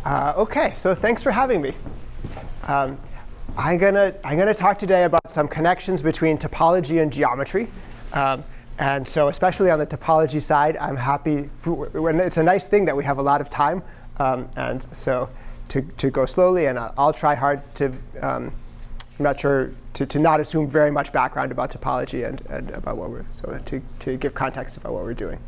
OK, so thanks for having me. I'm gonna talk today about some connections between topology and geometry. And so especially on the topology side, I'm happy. It's a nice thing that we have a lot of time. And so to go slowly, and I'll try hard to, I'm not sure, to not assume very much background about topology and about what we're, so to give context about what we're doing.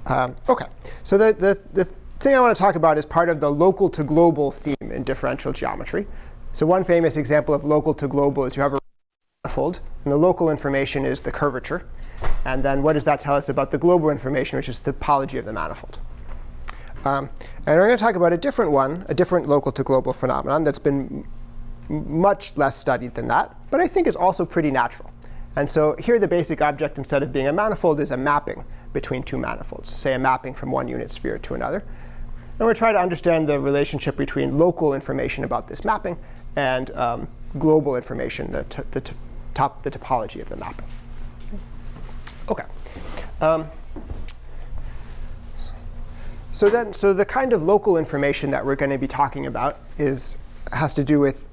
OK, so the thing I want to talk about is part of the local to global theme in differential geometry. So one famous example of local to global is you have a manifold, and the local information is the curvature. And then what does that tell us about the global information, which is the topology of the manifold? And we're going to talk about a different one, a different local to global phenomenon that's been much less studied than that, but I think is also pretty natural. And so here the basic object, instead of being a manifold, is a mapping between two manifolds, say a mapping from one unit sphere to another. And we're trying to understand the relationship between local information about this mapping and global information, the topology of the mapping. OK. So the kind of local information that we're going to be talking about has to do with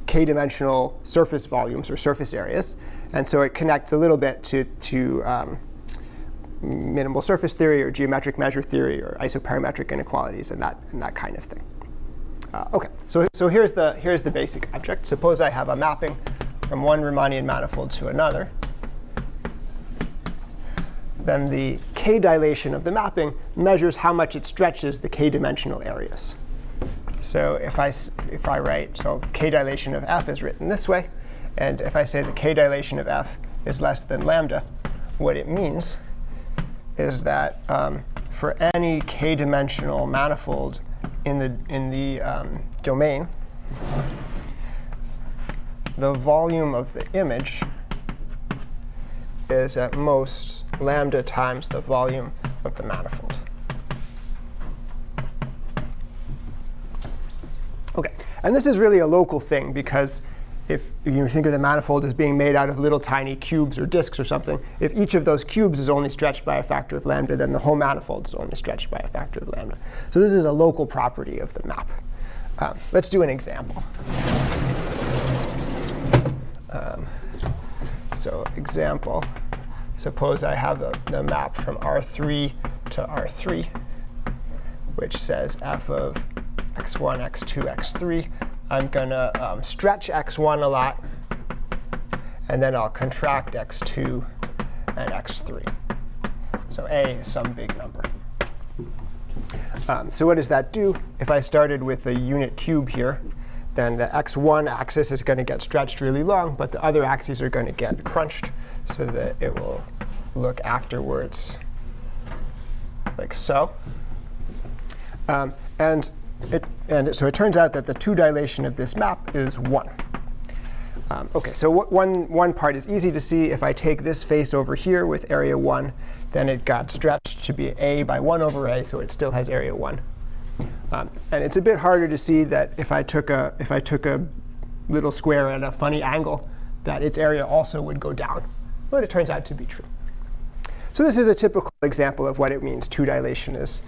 k-dimensional surface volumes or surface areas. And so it connects a little bit to minimal surface theory or geometric measure theory or isoparametric inequalities and that kind of thing. OK, so here's the basic object. Suppose I have a mapping from one Riemannian manifold to another. Then the k-dilation of the mapping measures how much it stretches the k-dimensional areas. So if I write, so k-dilation of f is written this way. And if I say the k-dilation of f is less than lambda, what it means is that for any k-dimensional manifold in the domain, the volume of the image is at most lambda times the volume of the manifold. OK, and this is really a local thing, because if you think of the manifold as being made out of little tiny cubes or disks or something, if each of those cubes is only stretched by a factor of lambda, then the whole manifold is only stretched by a factor of lambda. So this is a local property of the map. Let's do an example. So example, suppose I have the map from R3 to R3, which says f of x1, x2, x3. I'm going to stretch x1 a lot, and then I'll contract x2 and x3. So A is some big number. So what does that do? If I started with a unit cube here, then the x1 axis is going to get stretched really long, but the other axes are going to get crunched so that it will look afterwards like so. So it turns out that the two dilation of this map is 1. OK, so one part is easy to see. If I take this face over here with area 1, then it got stretched to be a by 1 over a, so it still has area 1. And it's a bit harder to see that if I took a little square at a funny angle, that its area also would go down. But it turns out to be true. So this is a typical example of what it means two dilation is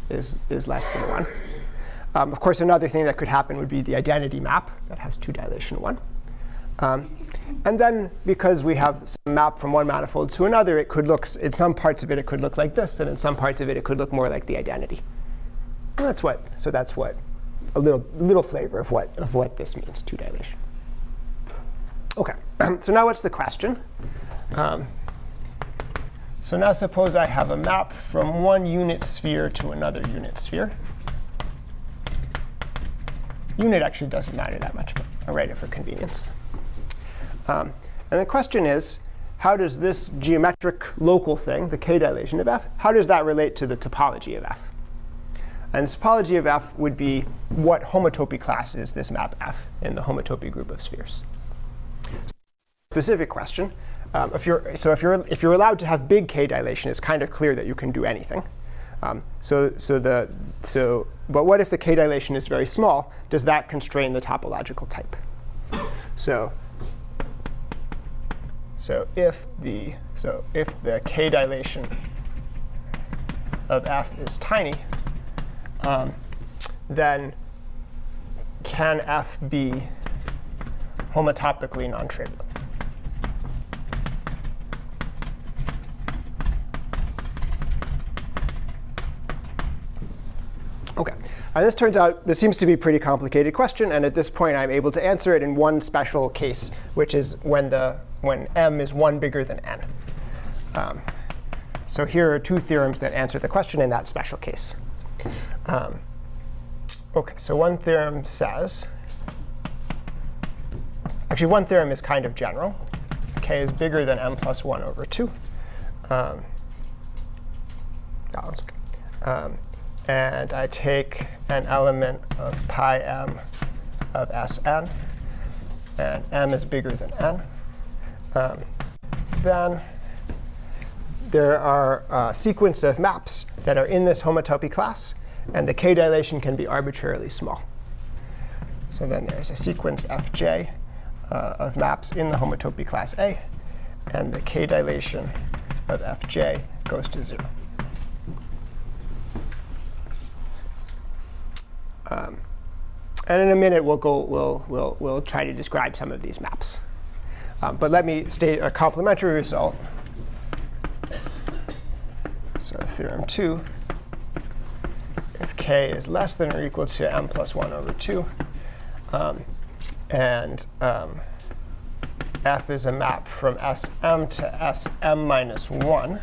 less than 1. Of course, another thing that could happen would be the identity map that has two dilation 1. And then because we have some map from one manifold to another, it could look, in some parts of it, it could look like this. And in some parts of it, it could look more like the identity. And that's what a little flavor of what this means, two dilation. OK, so now what's the question? So now suppose I have a map from one unit sphere to another unit sphere. Unit actually doesn't matter that much, but I'll write it for convenience. And the question is, how does this geometric local thing, the k-dilation of f, how does that relate to the topology of f? And the topology of f would be what homotopy class is this map f in the homotopy group of spheres. Specific question. If you're allowed to have big k-dilation, it's kind of clear that you can do anything. But what if the k-dilation is very small? Does that constrain the topological type? So if the k-dilation of f is tiny, then can f be homotopically non-trivial? OK. And this seems to be a pretty complicated question. And at this point, I'm able to answer it in one special case, which is when m is 1 bigger than n. So here are two theorems that answer the question in that special case. OK, so one theorem says, actually, one theorem is kind of general. K is bigger than m plus 1 over 2. And I take an element of pi m of Sn, and m is bigger than n. Then there are a sequence of maps that are in this homotopy class, and the K-dilation can be arbitrarily small. So then there's a sequence fj of maps in the homotopy class A, and the K-dilation of fj goes to 0. And in a minute, we'll try to describe some of these maps. But let me state a complementary result. So theorem 2, if k is less than or equal to m plus 1 over 2, and f is a map from Sm to Sm minus 1,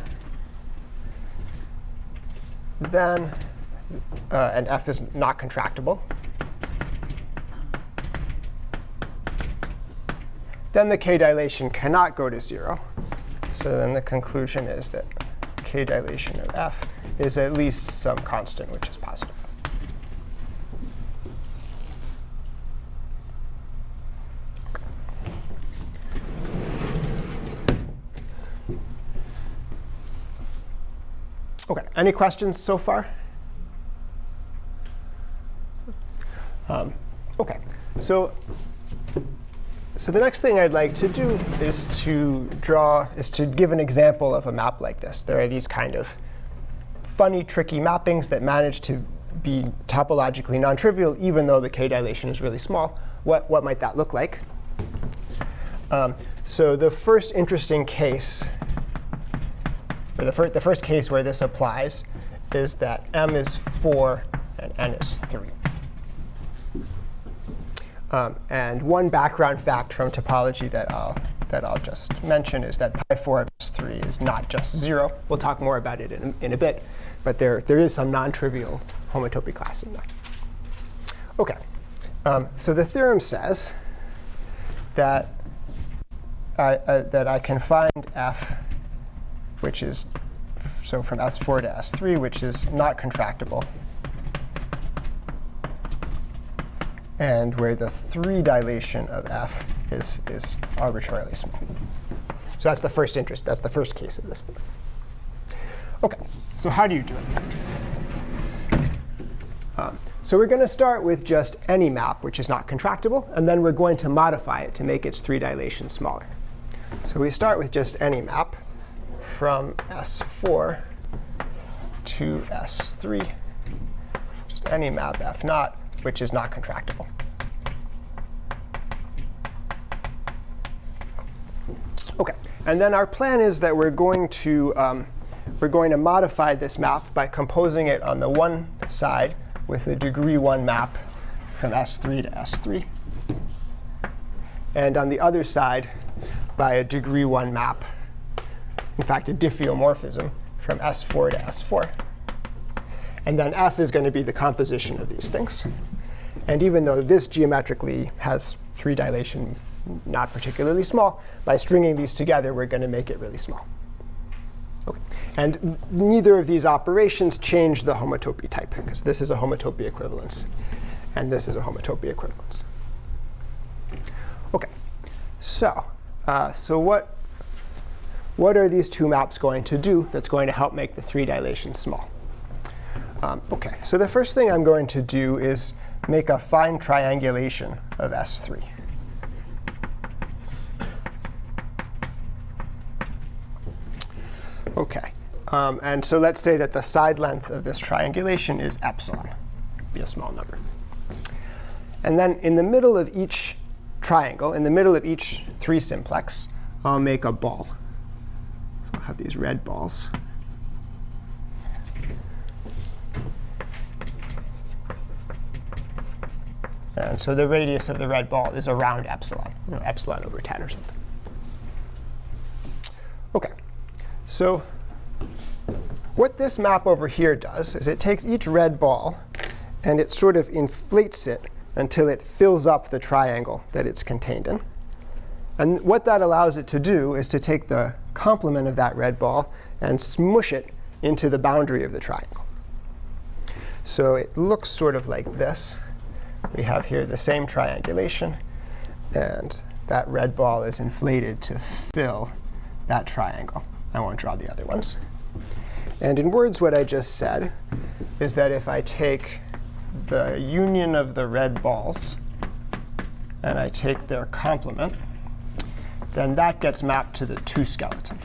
then and f is not contractible, then the K-dilation cannot go to 0. So then the conclusion is that K-dilation of f is at least some constant, which is positive. OK, any questions so far? OK, so the next thing I'd like to do is to give an example of a map like this. There are these kind of funny, tricky mappings that manage to be topologically non-trivial, even though the K-dilation is really small. What might that look like? So the first interesting case, or the first case where this applies, is that m is 4 and n is 3. And one background fact from topology that I'll just mention is that pi 4 of S3 is not just 0. We'll talk more about it in a bit. But there is some non-trivial homotopy class in there. OK, so the theorem says that I can find f, which is so from S4 to S3, which is not contractible, and where the 3 dilation of f is arbitrarily small. So that's the first interest. That's the first case of this thing. OK, so how do you do it? So we're going to start with just any map which is not contractible, and then we're going to modify it to make its 3 dilation smaller. So we start with just any map from S4 to S3, just any map f naught, which is not contractible. OK, and then our plan is that we're going to modify this map by composing it on the one side with a degree 1 map from S3 to S3, and on the other side by a degree 1 map, in fact, a diffeomorphism from S4 to S4. And then f is going to be the composition of these things. And even though this geometrically has 3 dilation not particularly small, by stringing these together, we're going to make it really small. Okay. And neither of these operations change the homotopy type, because this is a homotopy equivalence, and this is a homotopy equivalence. OK, so what are these two maps going to do that's going to help make the 3 dilation small? OK, so the first thing I'm going to do is make a fine triangulation of S3. OK, and so let's say that the side length of this triangulation is epsilon. be a small number. And then in the middle of each triangle, in the middle of each 3 simplex, I'll make a ball. So I'll have these red balls. And so the radius of the red ball is around epsilon, epsilon over 10 or something. OK, so what this map over here does is it takes each red ball and it sort of inflates it until it fills up the triangle that it's contained in. And what that allows it to do is to take the complement of that red ball and smush it into the boundary of the triangle. So it looks sort of like this. We have here the same triangulation, and that red ball is inflated to fill that triangle. I won't draw the other ones. And in words, what I just said is that if I take the union of the red balls and I take their complement, then that gets mapped to the 2 skeleton.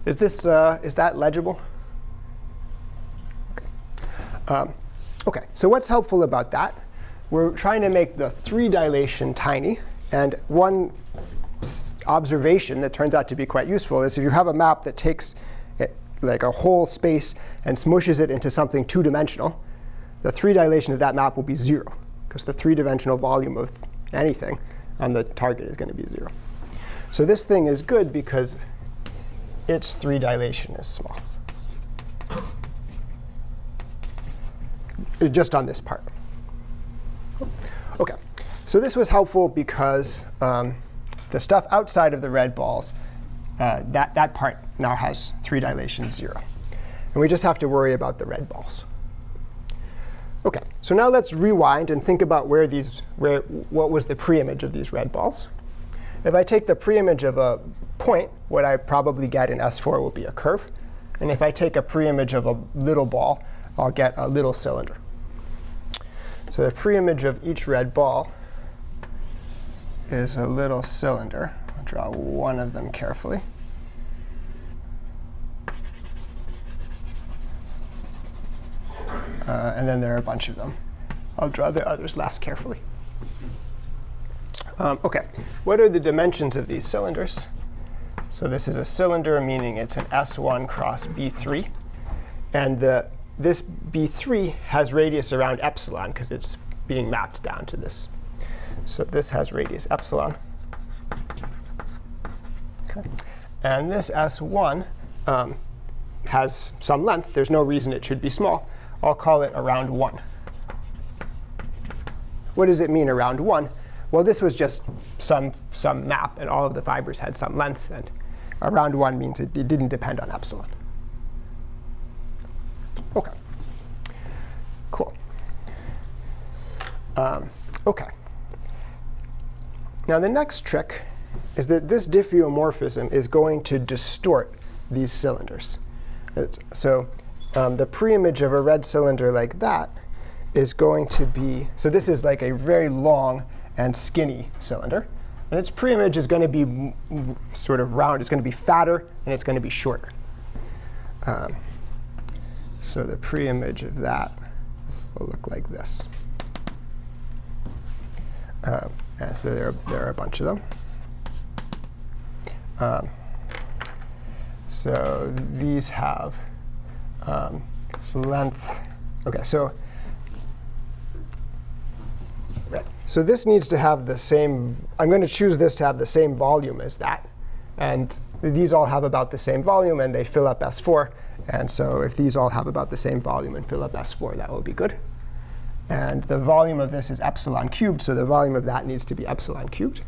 Is that legible? OK, so what's helpful about that? We're trying to make the 3 dilation tiny. And one observation that turns out to be quite useful is if you have a map that takes like a whole space and smushes it into something 2-dimensional, the 3 dilation of that map will be 0, because the 3-dimensional volume of anything on the target is going to be 0. So this thing is good because its 3 dilation is small. Just on this part. OK, so this was helpful because the stuff outside of the red balls, that part now has 3 dilation 0. And we just have to worry about the red balls. OK, so now let's rewind and think about what was the preimage of these red balls. If I take the preimage of a point, what I probably get in S4 will be a curve. And if I take a preimage of a little ball, I'll get a little cylinder. So the preimage of each red ball is a little cylinder. I'll draw one of them carefully. And then there are a bunch of them. I'll draw the others less carefully. OK, what are the dimensions of these cylinders? So this is a cylinder, meaning it's an S1 cross B3. And this B3 has radius around epsilon, because it's being mapped down to this. So this has radius epsilon. Okay. And this S1 has some length. There's no reason it should be small. I'll call it around 1. What does it mean around 1? Well, this was just some map, and all of the fibers had some length. And around 1 means it didn't depend on epsilon. OK, cool. OK. Now the next trick is that this diffeomorphism is going to distort these cylinders. So the preimage of a red cylinder like that is going to be, so this is like a very long and skinny cylinder. And its preimage is going to be sort of round. It's going to be fatter, and it's going to be shorter. So the preimage of that will look like this. And so there are a bunch of them. So these have length. OK, so so this needs to have the same. I'm going to choose this to have the same volume as that. And these all have about the same volume, and they fill up S4. And so if these all have about the same volume and fill up S4, that will be good. And the volume of this is epsilon cubed, so the volume of that needs to be epsilon cubed.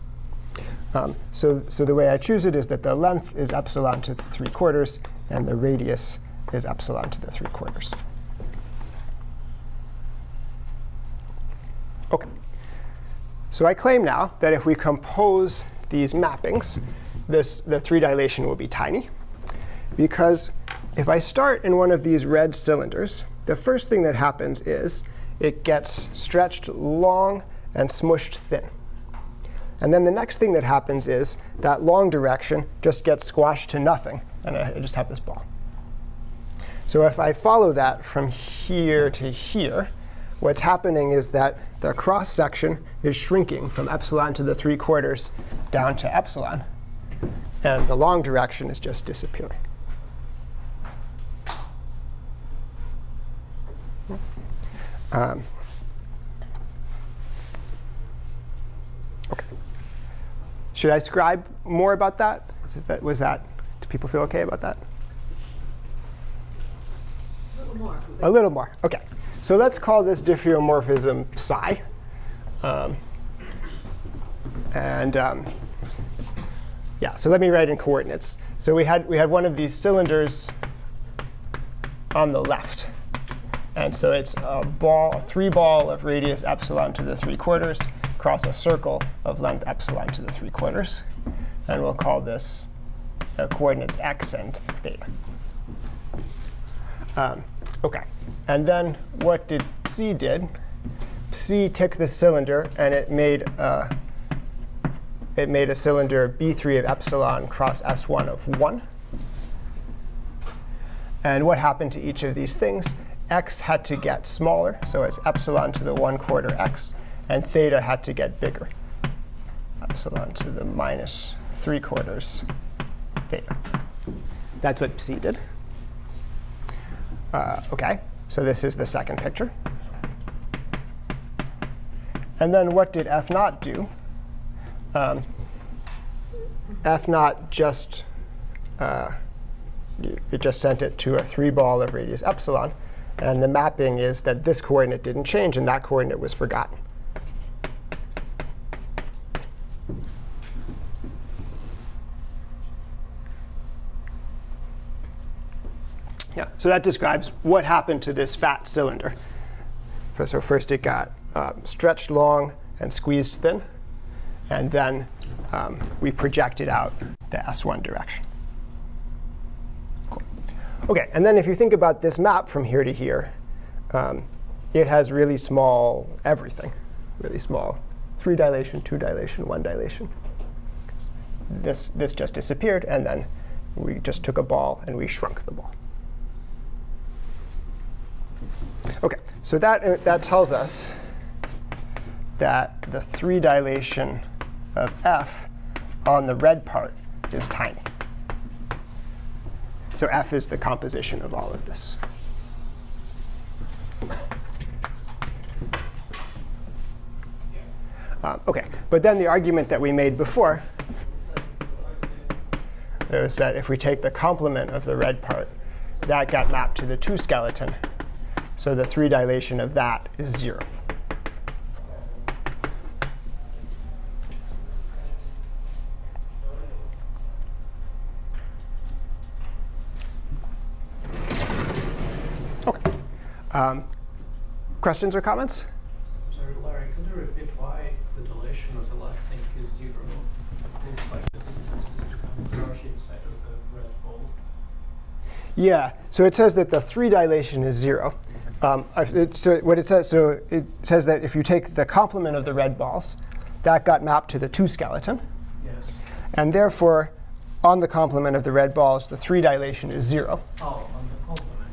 So the way I choose it is that the length is epsilon to the 3/4, and the radius is epsilon to the 3/4. OK. So I claim now that if we compose these mappings, the 3 dilation will be tiny. Because if I start in one of these red cylinders, the first thing that happens is it gets stretched long and smushed thin. And then the next thing that happens is that long direction just gets squashed to nothing, and I just have this ball. So if I follow that from here to here, what's happening is that the cross section is shrinking from epsilon to the 3/4 down to epsilon. And the long direction is just disappearing. OK. Should I scribe more about that? Do people feel OK about that? A little more. A little more. OK. So let's call this diffeomorphism psi. Yeah, so let me write in coordinates. So we had one of these cylinders on the left. And so it's a 3-ball of radius epsilon to the 3/4 across a circle of length epsilon to the 3/4. And we'll call this coordinates x and theta. OK. And then what did Psi did? Psi took this cylinder, and it made a cylinder B3 of epsilon cross S1 of 1. And what happened to each of these things? X had to get smaller, so it's epsilon to the 1/4 x, and theta had to get bigger, epsilon to the minus 3/4 theta. That's what Psi did. OK, so this is the second picture. And then what did F naught do? F naught just it just sent it to a 3-ball of radius epsilon. And the mapping is that this coordinate didn't change, and that coordinate was forgotten. Yeah, so that describes what happened to this fat cylinder. So first it got stretched long and squeezed thin. And then we projected out the S1 direction. Cool. OK, and then if you think about this map from here to here, it has really small everything, really small 3 dilation, 2 dilation, 1 dilation. This just disappeared, and then we just took a ball and we shrunk the ball. OK, so that tells us that the 3 dilation of F on the red part is tiny. So F is the composition of all of this. OK, but then the argument that we made before is that if we take the complement of the red part, that got mapped to the 2 skeleton. So the 3 dilation of that is 0. OK. Questions or comments? Sorry, Larry, could you repeat why the dilation of the left thing is 0? It looks like the distance is becoming large inside of the red ball. Yeah, so it says that the 3 dilation is 0. So it says that if you take the complement of the red balls, that got mapped to the 2 skeleton. Yes. And therefore, on the complement of the red balls, the 3 dilation is 0. Oh, on the complement.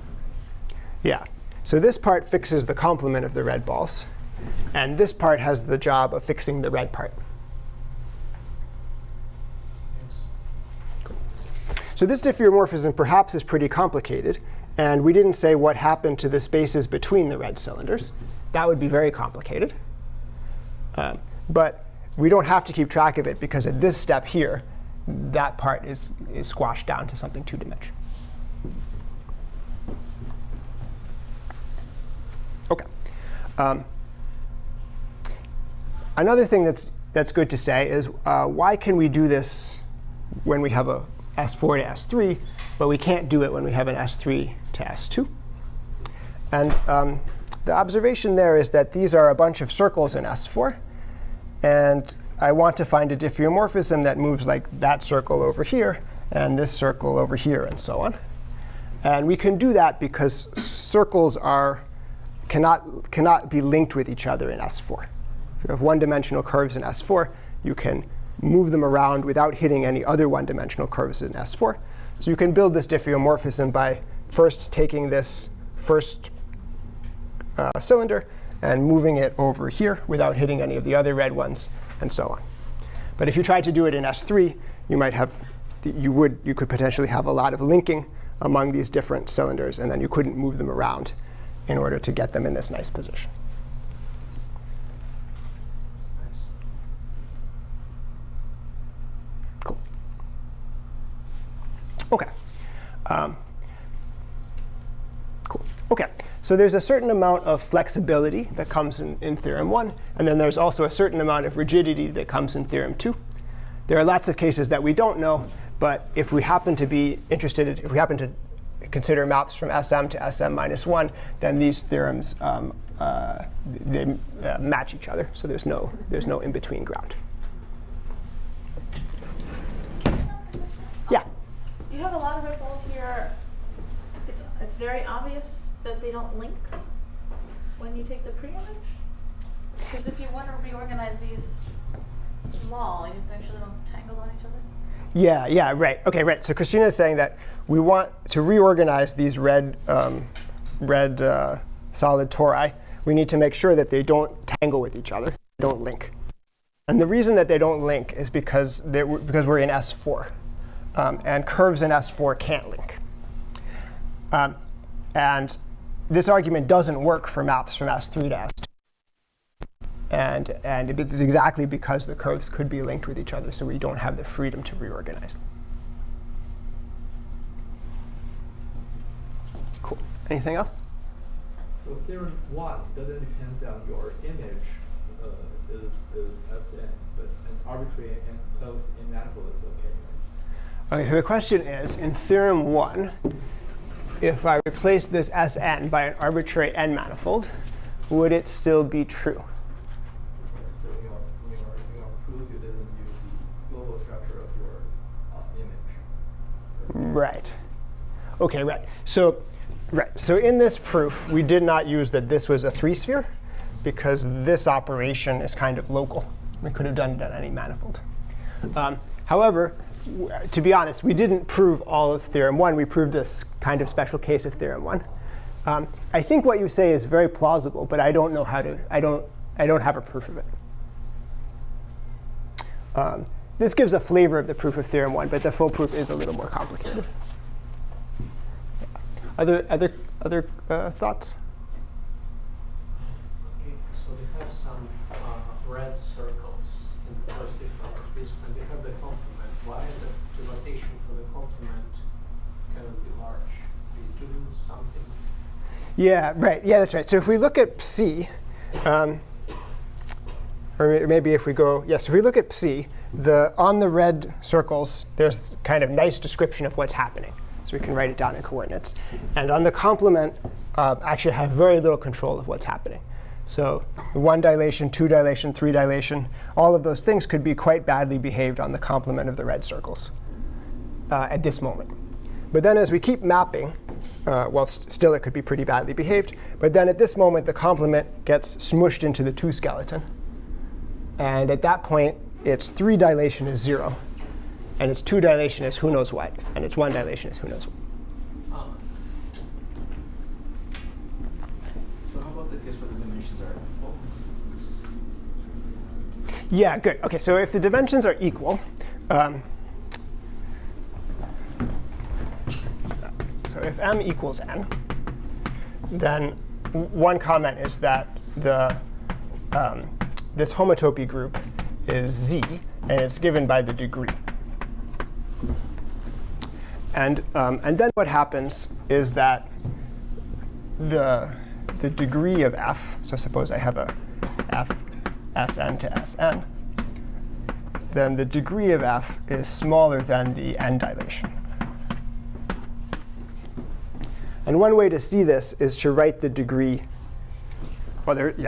Yeah. So this part fixes the complement of the red balls. And this part has the job of fixing the red part. Yes. Cool. So this diffeomorphism perhaps is pretty complicated. And we didn't say what happened to the spaces between the red cylinders. That would be very complicated. But we don't have to keep track of it, because at this step here, that part is squashed down to something 2-dimensional. OK. Another thing that's good to say is why can we do this when we have a S4 to S3, but we can't do it when we have an S3 to S2? And the observation there is that these are a bunch of circles in S4. And I want to find a diffeomorphism that moves like that circle over here and this circle over here and so on. And we can do that because circles cannot be linked with each other in S4. If you have one-dimensional curves in S4, you can move them around without hitting any other one-dimensional curves in S4. So you can build this diffeomorphism by first taking this first cylinder and moving it over here without hitting any of the other red ones, and so on. But if you tried to do it in S3, you could potentially have a lot of linking among these different cylinders, and then you couldn't move them around in order to get them in this nice position. Cool. OK. Cool. OK. So there's a certain amount of flexibility that comes in Theorem 1. And then there's also a certain amount of rigidity that comes in Theorem 2. There are lots of cases that we don't know. But if we happen to be interested, if we happen to consider maps from Sm to Sm-1, then these theorems they match each other. So there's no in-between ground. Yeah? You have a lot of ripples here. It's very obvious that they don't link when you take the pre-image. Because if you want to reorganize these small, you actually don't tangle on each other. Yeah, right. OK, right. So Christina is saying that we want to reorganize these red solid tori. We need to make sure that they don't tangle with each other, they don't link. And the reason that they don't link is because we're in S4. And curves in S4 can't link. And this argument doesn't work for maps from S3 to S2. And it is exactly because the curves could be linked with each other, so we don't have the freedom to reorganize them. Cool. Anything else? So theorem 1 doesn't depend on your image is Sn, but an arbitrary and closed in manifold is OK. OK, so the question is, in Theorem 1, if I replace this Sn by an arbitrary n manifold, would it still be true? So in your proof, you didn't use the global structure of your image. Right. OK, right. So in this proof, we did not use that this was a 3-sphere, because this operation is kind of local. We could have done it on any manifold. However, to be honest, we didn't prove all of Theorem 1. We proved this kind of special case of Theorem 1. I think what you say is very plausible, but I don't know how to. I don't have a proof of it. This gives a flavor of the proof of Theorem 1, but the full proof is a little more complicated. Other thoughts? Okay, so they have some red circles in the first differential, and they have the complement. Why the dilatation for the complement cannot be large? Do you do something? Yeah, right. Yeah, that's right. So if we look at Psi, or maybe if we go, yes, if we look at Psi, on the red circles, there's kind of nice description of what's happening. So we can write it down in coordinates. And on the complement, actually have very little control of what's happening. So the 1 dilation, 2 dilation, 3 dilation, all of those things could be quite badly behaved on the complement of the red circles at this moment. But then as we keep mapping, still it could be pretty badly behaved. But then at this moment, the complement gets smushed into the 2 skeleton. And at that point, its 3 dilation is 0. And its 2 dilation is who knows what. And its 1 dilation is who knows what. So how about the case where the dimensions are equal? Yeah, good. OK, so if the dimensions are equal, so if m equals n, then one comment is that this homotopy group is z, and it's given by the degree. And then what happens is that the degree of f, so suppose I have a f Sn to Sn, then the degree of f is smaller than the n dilation. And one way to see this is to write the degree.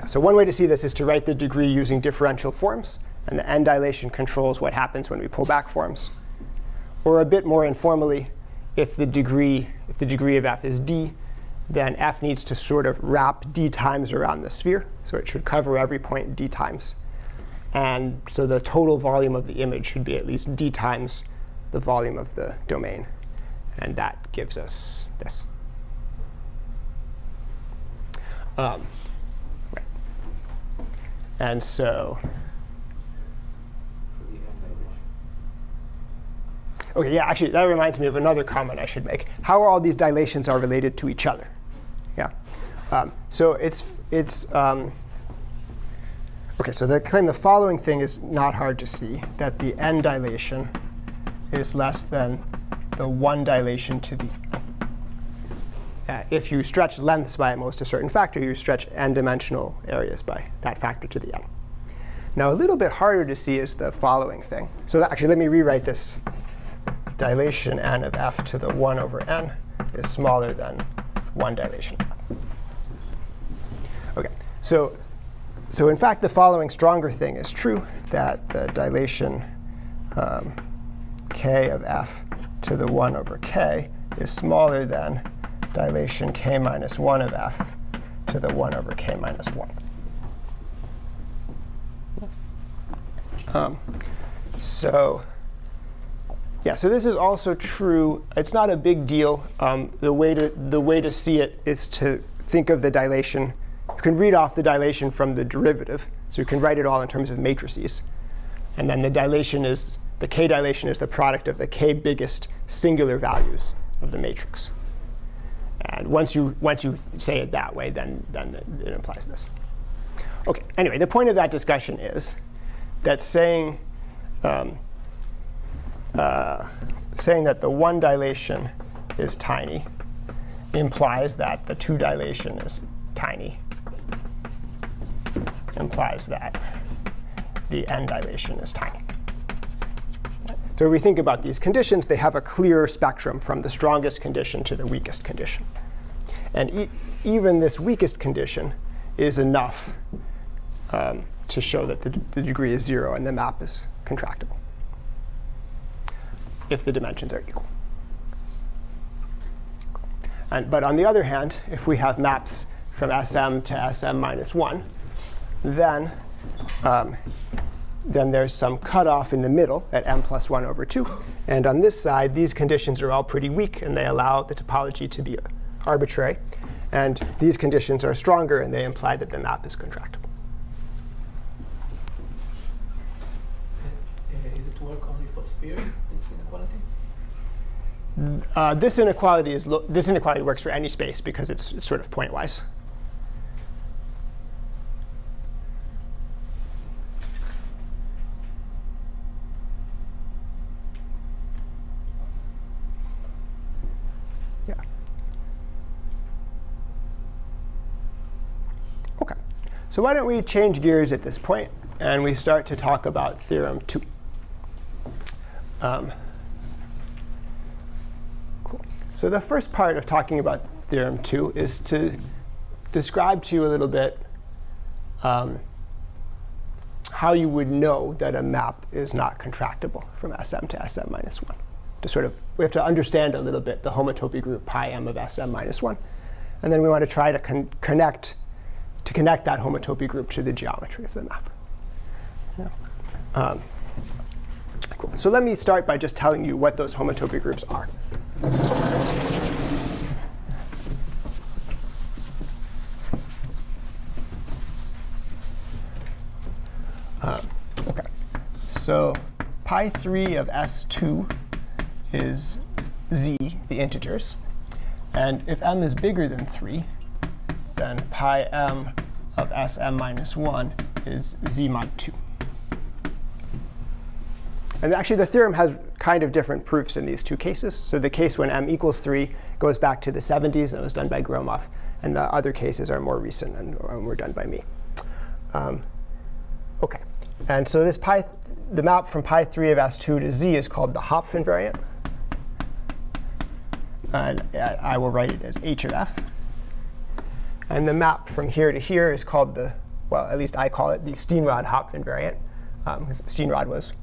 So one way to see this is to write the degree using differential forms. And the n dilation controls what happens when we pull back forms. Or a bit more informally, if the degree of f is d, then f needs to sort of wrap d times around the sphere. So it should cover every point d times. And so the total volume of the image should be at least d times the volume of the domain. And that gives us this. Right. And so, For the end dilation. okay, yeah, actually, that reminds me of another comment I should make. How are all these dilations are related to each other? Yeah. So okay, so they claim the following thing is not hard to see, that the n dilation is less than the 1 dilation to the if you stretch lengths by at most a certain factor, you stretch n-dimensional areas by that factor to the n. Now, a little bit harder to see is the following thing. So actually, let me rewrite this. Dilation n of f to the 1 over n is smaller than 1 dilation f. OK, so in fact, the following stronger thing is true, that the dilation k of f to the 1 over k is smaller than dilation k minus 1 of f to the 1 over k minus 1. So this is also true. It's not a big deal. The way to see it is to think of the dilation. You can read off the dilation from the derivative, so you can write it all in terms of matrices. And then the k dilation is the product of the k biggest singular values of the matrix. And once you say it that way, then it implies this. OK, anyway, the point of that discussion is that saying that the 1 dilation is tiny implies that the 2 dilation is tiny, implies that the n dilation is tiny. So if we think about these conditions, they have a clear spectrum from the strongest condition to the weakest condition. And even this weakest condition is enough to show that the degree is 0 and the map is contractible if the dimensions are equal. But on the other hand, if we have maps from Sm to Sm minus 1, then there's some cutoff in the middle at m plus 1 over 2. And on this side, these conditions are all pretty weak, and they allow the topology to be arbitrary. And these conditions are stronger, and they imply that the map is contractible. Is it work only for spheres, this inequality? This inequality works for any space because it's sort of pointwise. Yeah. OK. So why don't we change gears at this point, and we start to talk about Theorem 2. Cool. So the first part of talking about Theorem 2 is to describe to you a little bit how you would know that a map is not contractible from Sm to Sm minus 1. We have to understand a little bit the homotopy group pi m of Sm minus 1. And then we want to try to connect that homotopy group to the geometry of the map. Yeah. Cool. So let me start by just telling you what those homotopy groups are. OK. So pi 3 of S2 is z, the integers. And if m is bigger than 3, then pi m of Sm minus 1 is z mod 2. And actually, the theorem has kind of different proofs in these two cases. So the case when m equals 3 goes back to the 70s, and it was done by Gromov. And the other cases are more recent and were done by me. OK. And so the map from pi 3 of S2 to z is called the Hopf invariant. And I will write it as h of f. And the map from here to here is called at least I call it the Steenrod-Hopf invariant, because Steenrod was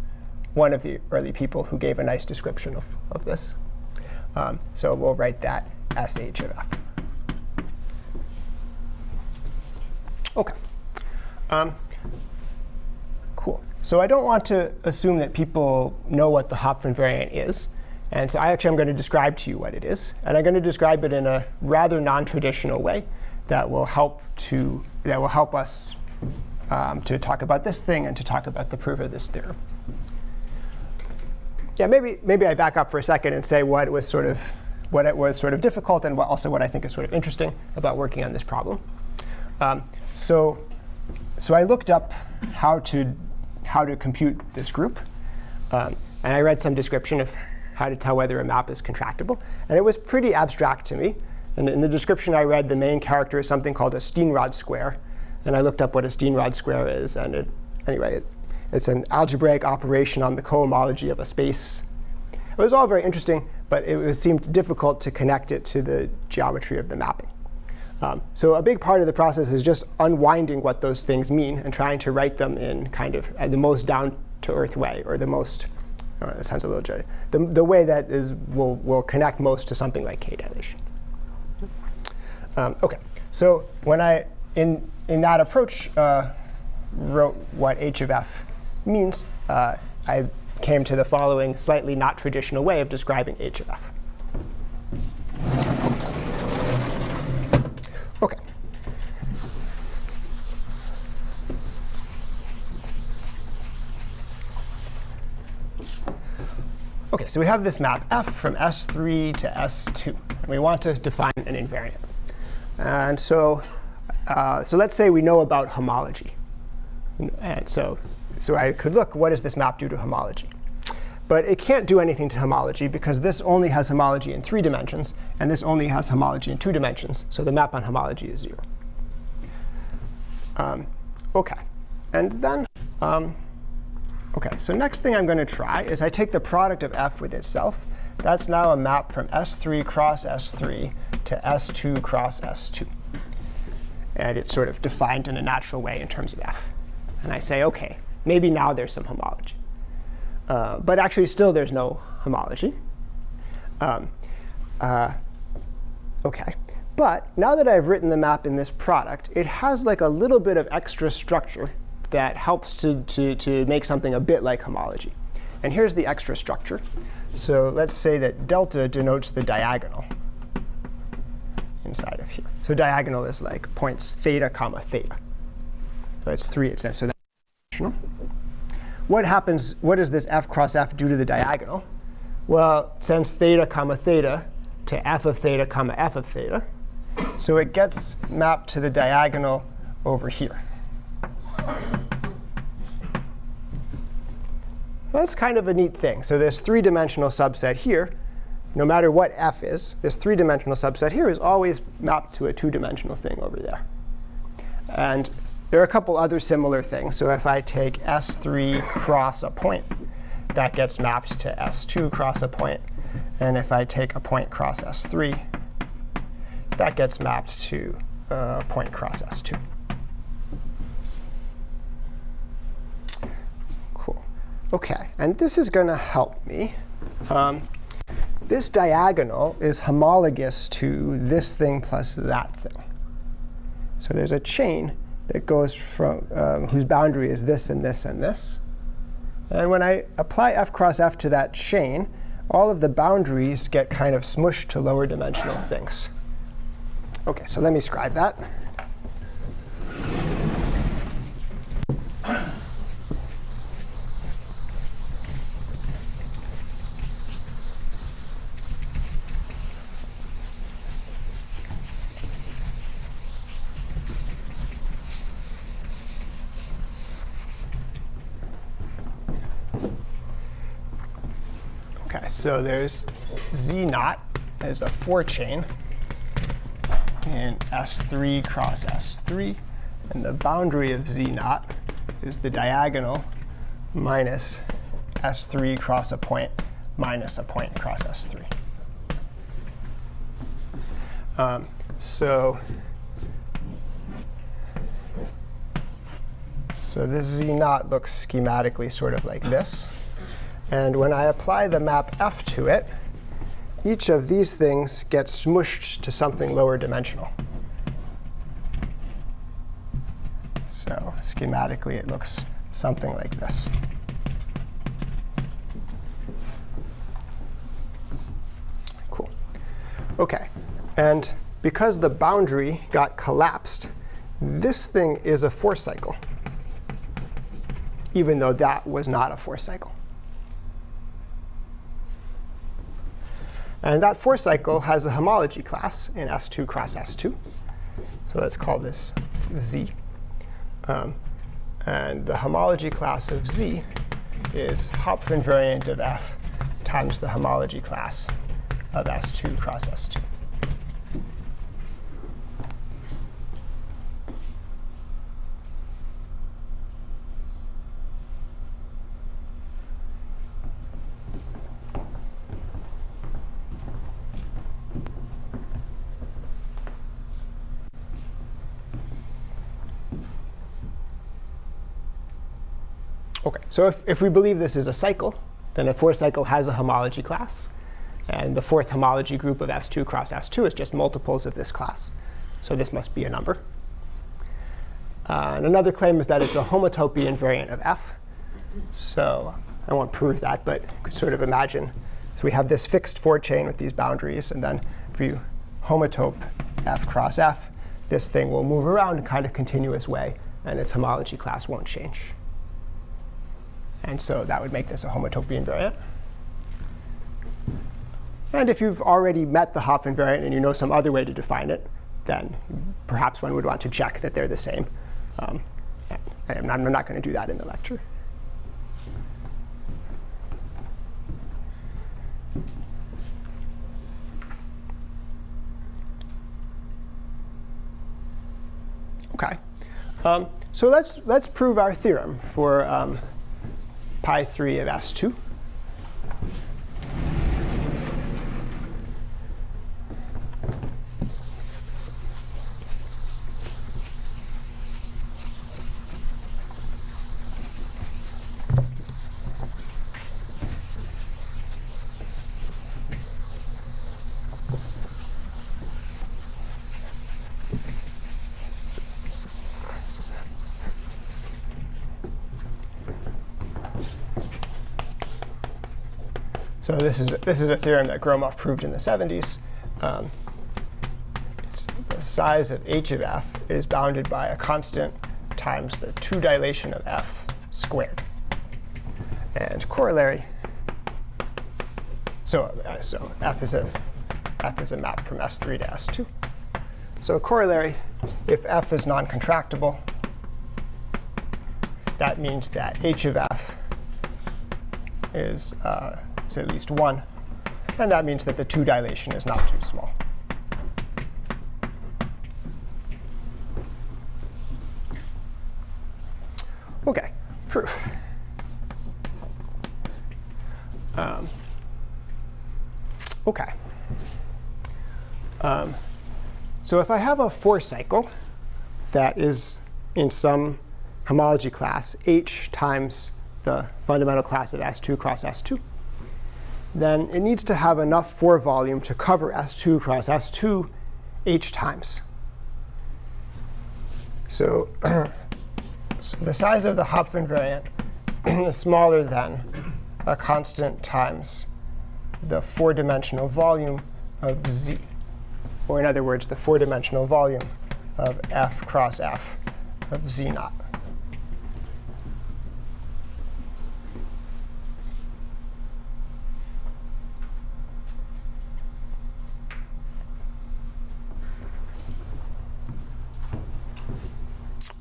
one of the early people who gave a nice description of this. So we'll write that as h of f. OK. Cool. So I don't want to assume that people know what the Hopf invariant is. And so I'm going to describe to you what it is. And I'm going to describe it in a rather non-traditional way, that will help us to talk about this thing and to talk about the proof of this theorem. Yeah, maybe I back up for a second and say what was sort of difficult and also what I think is sort of interesting about working on this problem. So I looked up how to compute this group, and I read some description of how to tell whether a map is contractible, and it was pretty abstract to me. And in the description I read, the main character is something called a Steenrod square, and I looked up what a Steenrod square is, and it's an algebraic operation on the cohomology of a space. It was all very interesting, but it seemed difficult to connect it to the geometry of the mapping. So a big part of the process is just unwinding what those things mean and trying to write them in kind of the most down-to-earth way, or the most, it sounds a little judgy, the way that will connect most to something like K-dilation. OK, so when I, in that approach, wrote what h of f means, I came to the following slightly not traditional way of describing h of f. OK. OK, so we have this map f from S3 to S2. And we want to define an invariant. And so let's say we know about homology. And so I could look, what does this map do to homology? But it can't do anything to homology because this only has homology in 3 dimensions, and this only has homology in 2 dimensions. So the map on homology is 0. OK. And then, OK, so next thing I'm going to try is I take the product of f with itself. That's now a map from S3 cross S3 to S2 cross S2. And it's sort of defined in a natural way in terms of f. And I say, OK, maybe now there's some homology. But actually, still, there's no homology. OK. But now that I've written the map in this product, it has like a little bit of extra structure that helps to make something a bit like homology. And here's the extra structure. So let's say that delta denotes the diagonal inside of here. So diagonal is like points theta comma theta. So it's 3. So that's dimensional. What happens? What does this f cross f do to the diagonal? Well, it sends theta comma theta to f of theta comma f of theta. So it gets mapped to the diagonal over here. That's kind of a neat thing. So this 3-dimensional subset here, no matter what f is, this 3-dimensional subset here is always mapped to a 2-dimensional thing over there. And there are a couple other similar things. So if I take S3 cross a point, that gets mapped to S2 cross a point. And if I take a point cross S3, that gets mapped to a point cross S2. Cool. OK, and this is going to help me. This diagonal is homologous to this thing plus that thing. So there's a chain that goes from whose boundary is this and this and this. And when I apply f cross f to that chain, all of the boundaries get kind of smushed to lower dimensional things. OK, so let me scribe that. So there's z naught as a 4-chain in S3 cross S3. And the boundary of z naught is the diagonal minus S3 cross a point minus a point cross S3. So this z naught looks schematically sort of like this. And when I apply the map f to it, each of these things gets smushed to something lower dimensional. So schematically, it looks something like this. Cool. OK. And because the boundary got collapsed, this thing is a force cycle, even though that was not a force cycle. And that force cycle has a homology class in S2 cross S2. So let's call this Z. And the homology class of Z is Hopf invariant of F times the homology class of S2 cross S2. OK, so if we believe this is a cycle, then a force cycle has a homology class. And the fourth homology group of S2 cross S2 is just multiples of this class. So this must be a number. And another claim is that it's a homotopy invariant of F. So I won't prove that, but you could sort of imagine. So we have this fixed Ford chain with these boundaries. And then if you homotope F cross F, this thing will move around in kind of continuous way. And its homology class won't change. And so that would make this a homotopy invariant. And if you've already met the Hopf invariant and you know some other way to define it, then perhaps one would want to check that they're the same. And I'm not going to do that in the lecture. OK. So let's prove our theorem for pi3 of S2. So this is a theorem that Gromov proved in the 70s. The size of h of f is bounded by a constant times the 2 dilation of f squared. And corollary, so f is a map from S3 to S2. So corollary, if f is non-contractible, that means that h of f is at least 1. And that means that the 2 dilation is not too small. OK, proof. OK. So if I have a force cycle that is in some homology class, h times the fundamental class of S2 cross S2, then it needs to have enough for volume to cover S2 cross S2 h times. So, so the size of the Hopf invariant is smaller than a constant times the 4-dimensional volume of Z. Or in other words, the 4-dimensional volume of F cross F of Z naught.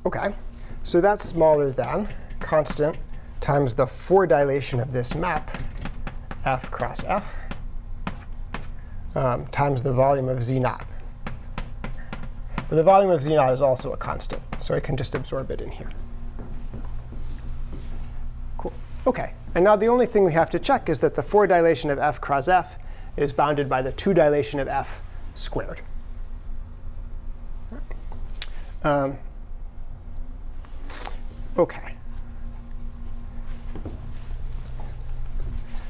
OK, so that's smaller than constant times the 4 dilation of this map, F cross F, times the volume of Z naught. But the volume of Z naught is also a constant, so I can just absorb it in here. Cool. OK, and now the only thing we have to check is that the 4 dilation of F cross F is bounded by the 2 dilation of F squared. OK.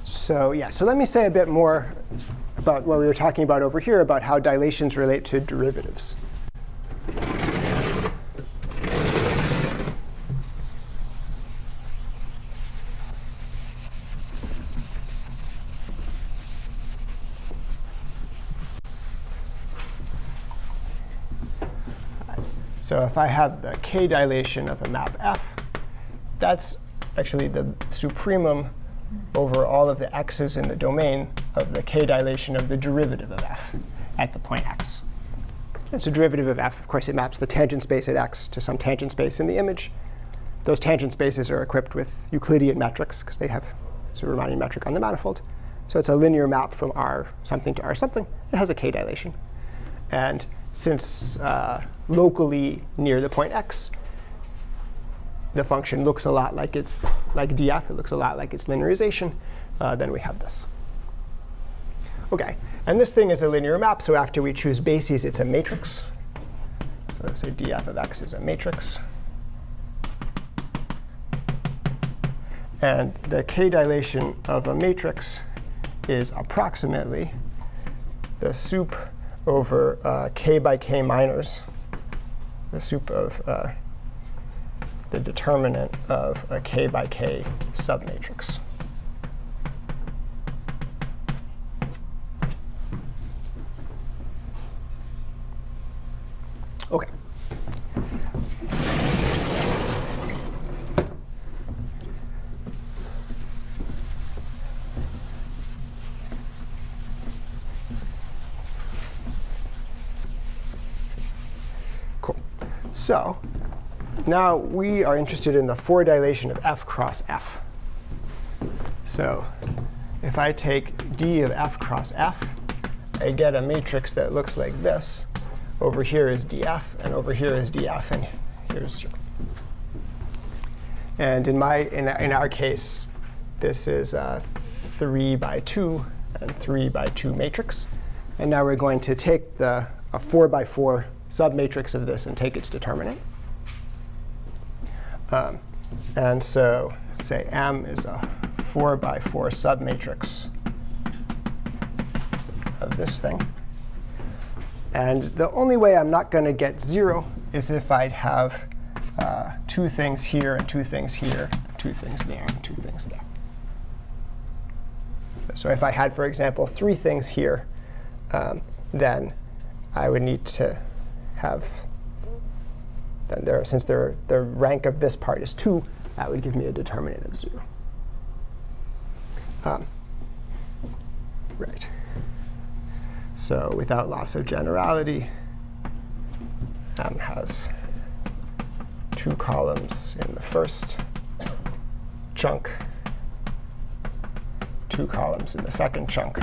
So yeah, so let me say a bit more about what we were talking about over here, about how dilations relate to derivatives. So if I have the K-dilation of a map F, that's actually the supremum over all of the x's in the domain of the K-dilation of the derivative of F at the point x. It's a derivative of F. Of course, it maps the tangent space at x to some tangent space in the image. Those tangent spaces are equipped with Euclidean metrics because they have a Riemannian metric on the manifold. So it's a linear map from R something to R something. It has a K-dilation. And since locally near the point x, the function looks a lot like it's like df. It looks a lot like its linearization. Then we have this. OK. And this thing is a linear map. So after we choose bases, it's a matrix. So let's say df of x is a matrix. And the K-dilation of a matrix is approximately the sup over k by k minors, the sup of the determinant of a k by k submatrix. OK. Cool. So now we are interested in the four dilation of F cross F. So if I take D of F cross F, I get a matrix that looks like this. Over here is df, and over here is df, and here's 0. And in our case, this is a 3 by 2 and 3 by 2 matrix. And now we're going to take a 4 by 4 submatrix of this and take its determinant. And so say M is a 4 by 4 submatrix of this thing. And the only way I'm not going to get 0 is if I have 2 things here and 2 things here, 2 things there, and 2 things there. So if I had, for example, 3 things here, then I would need to have, since the rank of this part is 2, that would give me a determinant of 0. Right. So without loss of generality, M has 2 columns in the first chunk, 2 columns in the second chunk,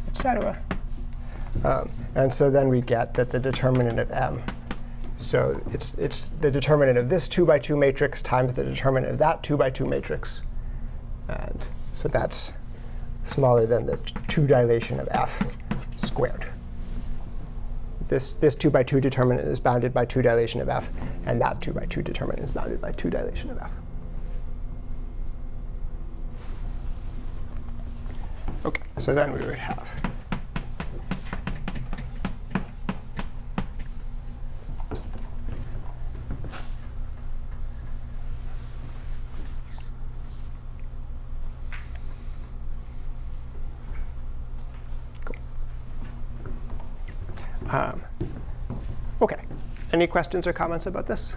etc. And so then we get that the determinant of M, so it's the determinant of this 2 by 2 matrix times the determinant of that 2 by 2 matrix. And so that's smaller than the 2 dilation of F squared. This 2 by 2 determinant is bounded by 2 dilation of F, and that 2 by 2 determinant is bounded by 2 dilation of F. OK, so then we would have OK. Any questions or comments about this?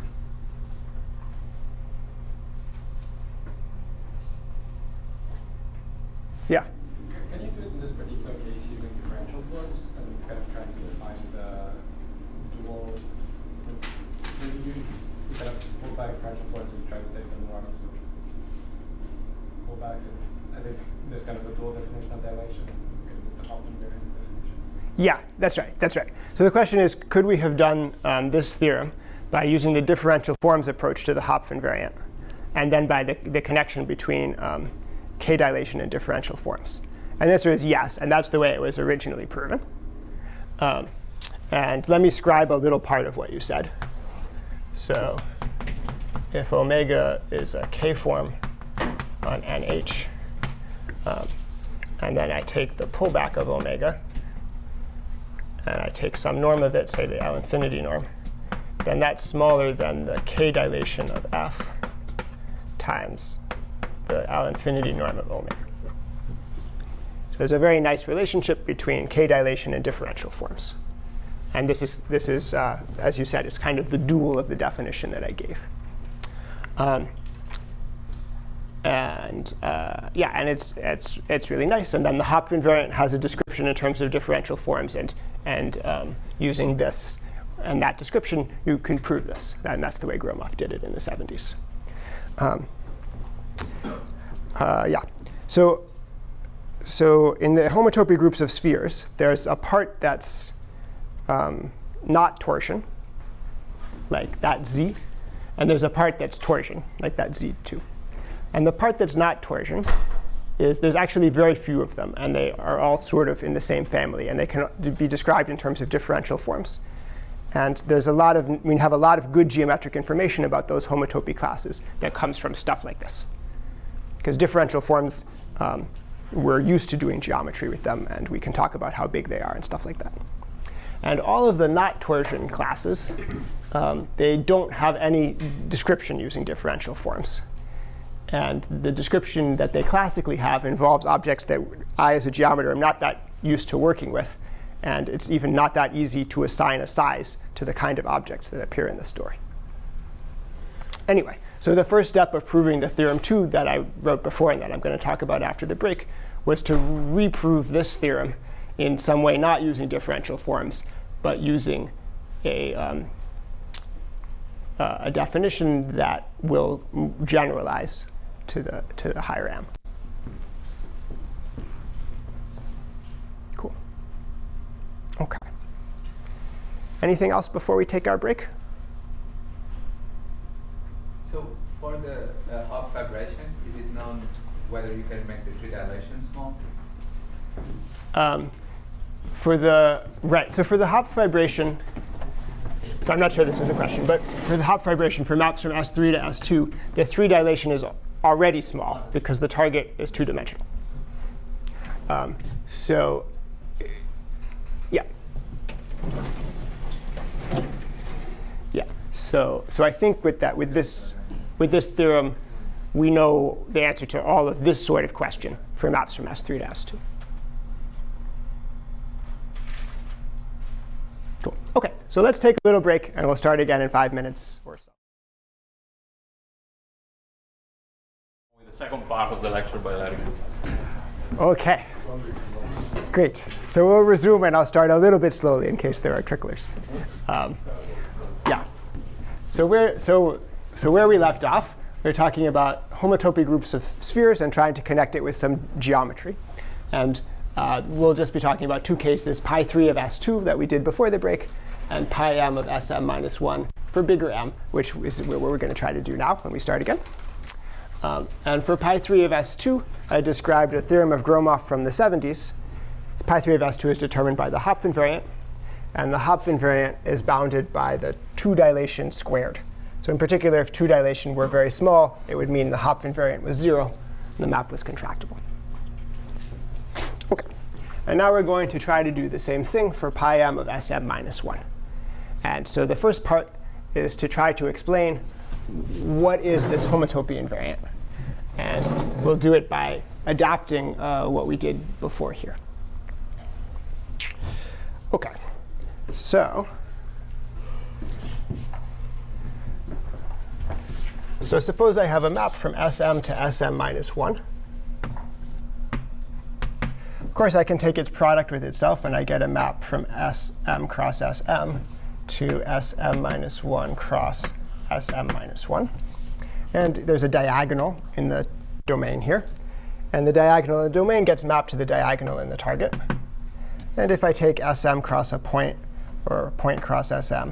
Yeah. Can you do it in this particular case using differential forms and kind of trying to define the dual? You kind of pull back differential forms and try to take the norms and pullbacks. And I think there's kind of a dual definition of dilation. The Hopf invariant definition. Yeah, that's right. That's right. So the question is, could we have done this theorem by using the differential forms approach to the Hopf invariant, and then by the connection between K-dilation and differential forms? And the answer is yes, and that's the way it was originally proven. And let me scribe a little part of what you said. So if omega is a K-form on NH, and then I take the pullback of omega, and I take some norm of it, say the L infinity norm, then that's smaller than the K dilation of F times the L infinity norm of omega. So there's a very nice relationship between K dilation and differential forms. And this is as you said, it's kind of the dual of the definition that I gave. And it's really nice. And then the Hopf invariant has a description in terms of differential forms, and using this and that description, you can prove this. And that's the way Gromov did it in the 70s. So in the homotopy groups of spheres, there's a part that's not torsion, like that Z, and there's a part that's torsion, like that Z2. And the part that's not torsion is there's actually very few of them, and they are all sort of in the same family, and they can be described in terms of differential forms. And there's we have a lot of good geometric information about those homotopy classes that comes from stuff like this. Because differential forms, we're used to doing geometry with them, and we can talk about how big they are and stuff like that. And all of the not torsion classes, they don't have any description using differential forms. And the description that they classically have involves objects that I, as a geometer, am not that used to working with. And it's even not that easy to assign a size to the kind of objects that appear in the story. Anyway, so the first step of proving the theorem 2 that I wrote before and that I'm going to talk about after the break was to reprove this theorem in some way, not using differential forms, but using a definition that will generalize to the higher M. Cool. OK. Anything else before we take our break? So for the Hopf vibration, is it known whether you can make the trivialation small? So for the Hopf vibration, so I'm not sure this was the question, but for the Hopf vibration for maps from S3 to S2, the 3 dilation is already small because the target is 2-dimensional. So I think with this theorem, we know the answer to all of this sort of question for maps from S3 to S2. Cool. OK, so let's take a little break, and we'll start again in 5 minutes or so. The second part of the lecture by Larry. OK. Great. So we'll resume, and I'll start a little bit slowly in case there are tricklers. So where we left off, we were talking about homotopy groups of spheres and trying to connect it with some geometry. And we'll just be talking about 2 cases, pi3 of S2 that we did before the break, and pi m of Sm-1 for bigger m, which is what we're going to try to do now when we start again. And for pi3 of S2, I described a theorem of Gromov from the 70s. Pi3 of S2 is determined by the Hopf invariant. And the Hopf invariant is bounded by the 2 dilation squared. So in particular, if 2 dilation were very small, it would mean the Hopf invariant was 0, and the map was contractible. OK. And now we're going to try to do the same thing for pi m of Sm-1. And so the first part is to try to explain what is this homotopy invariant. And we'll do it by adapting what we did before here. OK. So suppose I have a map from Sm to Sm-1. Of course, I can take its product with itself, and I get a map from Sm cross Sm to Sm-1 cross Sm-1. And there's a diagonal in the domain here. And the diagonal in the domain gets mapped to the diagonal in the target. And if I take Sm cross a point, or point cross Sm,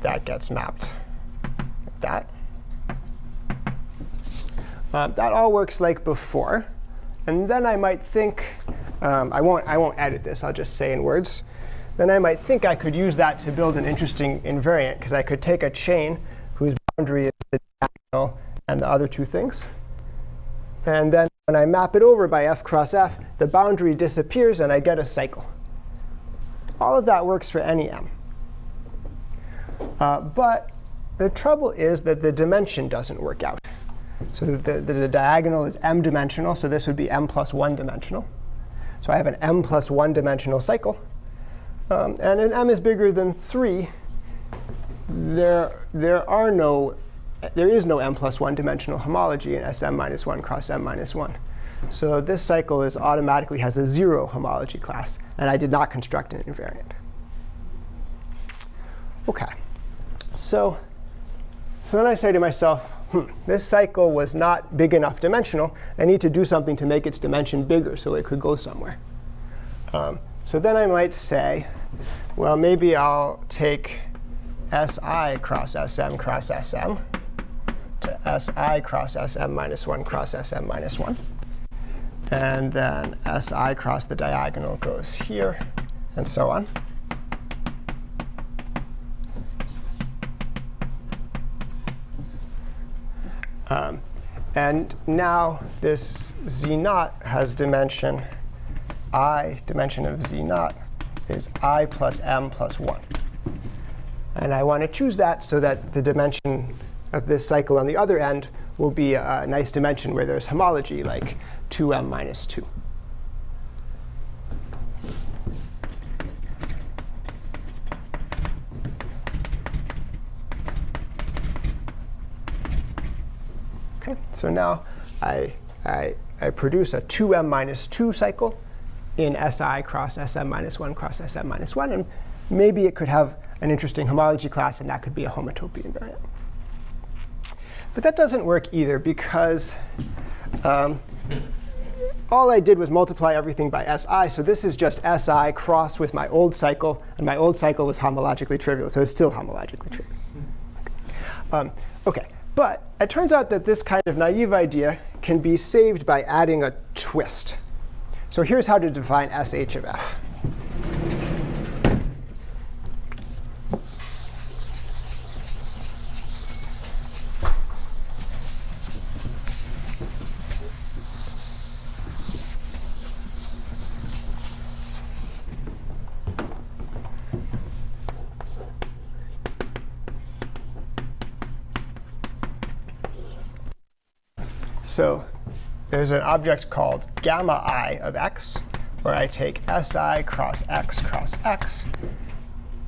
that gets mapped like that. That all works like before. And then I might think, I won't edit this, I'll just say in words. Then I might think I could use that to build an interesting invariant, because I could take a chain whose boundary is the diagonal and the other 2 things. And then when I map it over by f cross f, the boundary disappears, and I get a cycle. All of that works for any m. But the trouble is that the dimension doesn't work out. So the diagonal is m-dimensional, so this would be m plus 1 dimensional. So I have an m plus 1 dimensional cycle. and an m is bigger than 3, there is no m plus 1 dimensional homology in Sm minus 1 cross m minus 1. So this cycle automatically has a 0 homology class, and I did not construct an invariant. OK. So then I say to myself, this cycle was not big enough dimensional. I need to do something to make its dimension bigger so it could go somewhere. So then I might say, well, maybe I'll take Si cross Sm cross Sm to Si cross Sm minus 1 cross Sm minus 1. And then Si cross the diagonal goes here, and so on. And now this z0 has dimension I. Dimension of z0 is I plus m plus 1. And I want to choose that so that the dimension of this cycle on the other end will be a nice dimension where there's homology, like 2m minus 2. OK, so now I produce a 2m minus 2 cycle in Si cross Sm minus 1 cross Sm minus 1. And maybe it could have an interesting homology class, and that could be a homotopy invariant. But that doesn't work either, because all I did was multiply everything by Si. So this is just Si cross with my old cycle. And my old cycle was homologically trivial. So it's still homologically trivial. OK, but it turns out that this kind of naive idea can be saved by adding a twist. So here's how to define SH of f. So there's an object called gamma I of x, where I take Si cross x,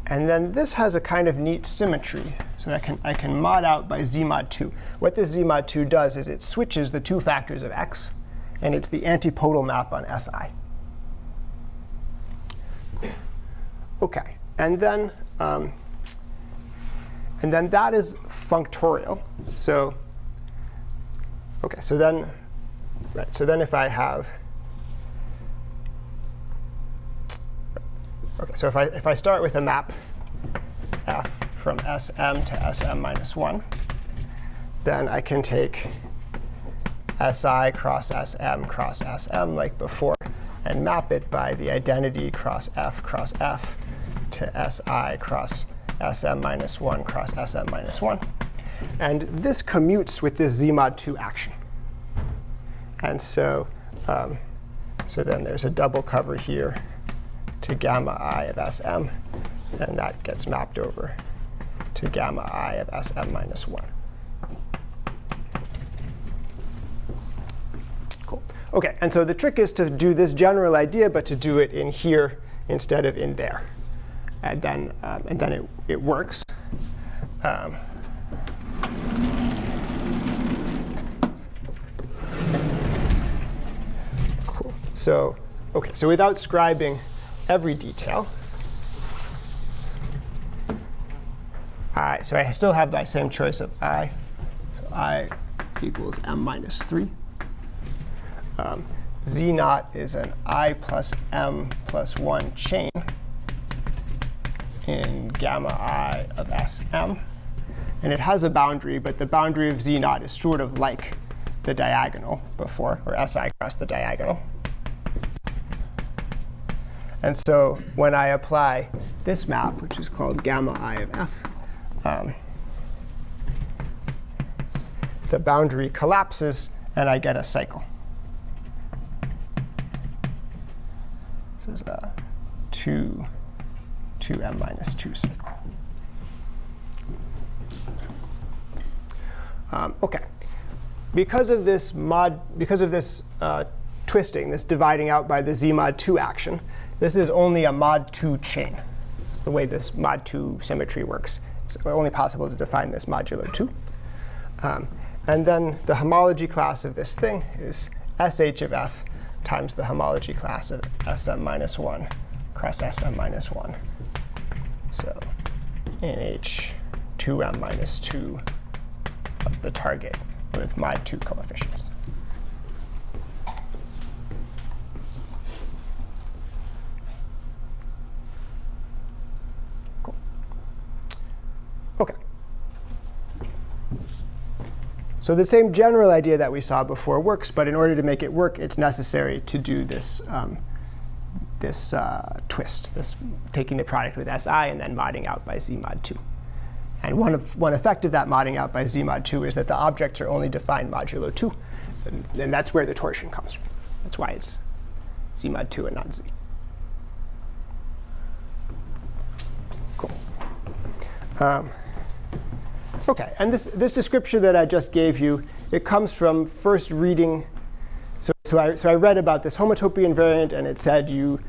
and then this has a kind of neat symmetry. So I can mod out by z mod 2. What this z mod 2 does is it switches the two factors of x, and it's the antipodal map on Si. OK, and then that is functorial. So OK, so then if I have, OK, so if I start with a map f from Sm to Sm minus 1, then I can take Si cross Sm like before, and map it by the identity cross f to Si cross Sm minus 1 cross Sm minus 1. And this commutes with this z mod 2 action. And so then there's a double cover here to gamma I of Sm, and that gets mapped over to gamma I of Sm minus 1. Cool. OK, and so the trick is to do this general idea, but to do it in here instead of in there. And then it works. Cool. So OK, so without scribing every detail, so I still have my same choice of I. So I equals m minus 3. Z0 is an I plus m plus 1 chain in gamma I of Sm. And it has a boundary, but the boundary of Z0 is sort of like the diagonal before, or Si across the diagonal. And so when I apply this map, which is called gamma I of f, the boundary collapses, and I get a cycle. This is a 2m minus 2 cycle. OK. Because of this twisting, this dividing out by the z mod 2 action, this is only a mod 2 chain. the way this mod 2 symmetry works. It's only possible to define this modulo 2. And then the homology class of this thing is sh of f times the homology class of sm minus 1 cross sm minus 1. So nh 2m minus 2 of the target with mod 2 coefficients. Cool. OK. So the same general idea that we saw before works, but in order to make it work, it's necessary to do this twist, this taking the product with si and then modding out by z mod 2. And one effect of that modding out by z mod 2 is that the objects are only defined modulo 2. And that's where the torsion comes from. That's why it's z mod 2 and not z. Cool. OK, and this description that I just gave you, it comes from first reading. So I read about this homotopy invariant, and it said you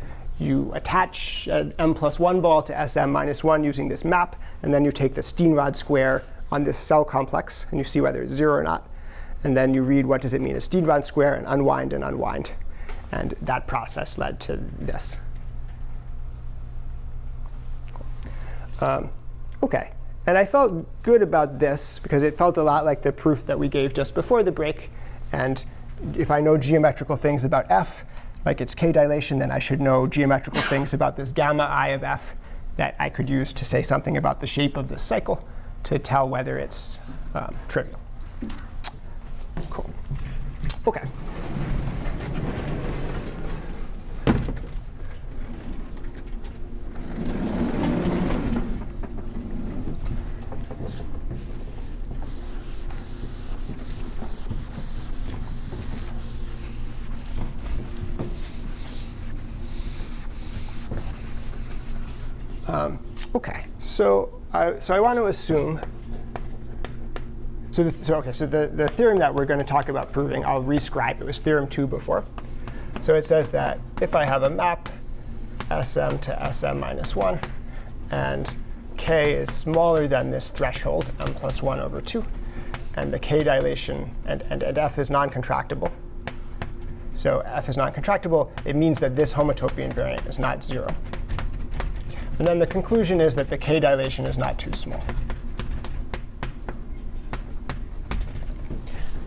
attach an m+1 ball to sm minus 1 using this map, and then you take the Steenrod square on this cell complex, and you see whether it's 0 or not. And then you read what does it mean, a Steenrod square, and unwind and unwind. And that process led to this. Cool. OK. And I felt good about this because it felt a lot like the proof that we gave just before the break. And if I know geometrical things about f, like its K-dilation, then I should know geometrical things about this gamma I of f that I could use to say something about the shape of this cycle to tell whether it's trivial. Cool. OK. OK, so I want to assume. So the theorem that we're going to talk about proving, I'll rescribe. It was theorem 2 before. So it says that if I have a map sm to sm minus 1, and k is smaller than this threshold, m+1 over 2, and the K-dilation and f is non-contractible. So f is non-contractible. It means that this homotopy invariant is not 0. And then the conclusion is that the K-dilation is not too small.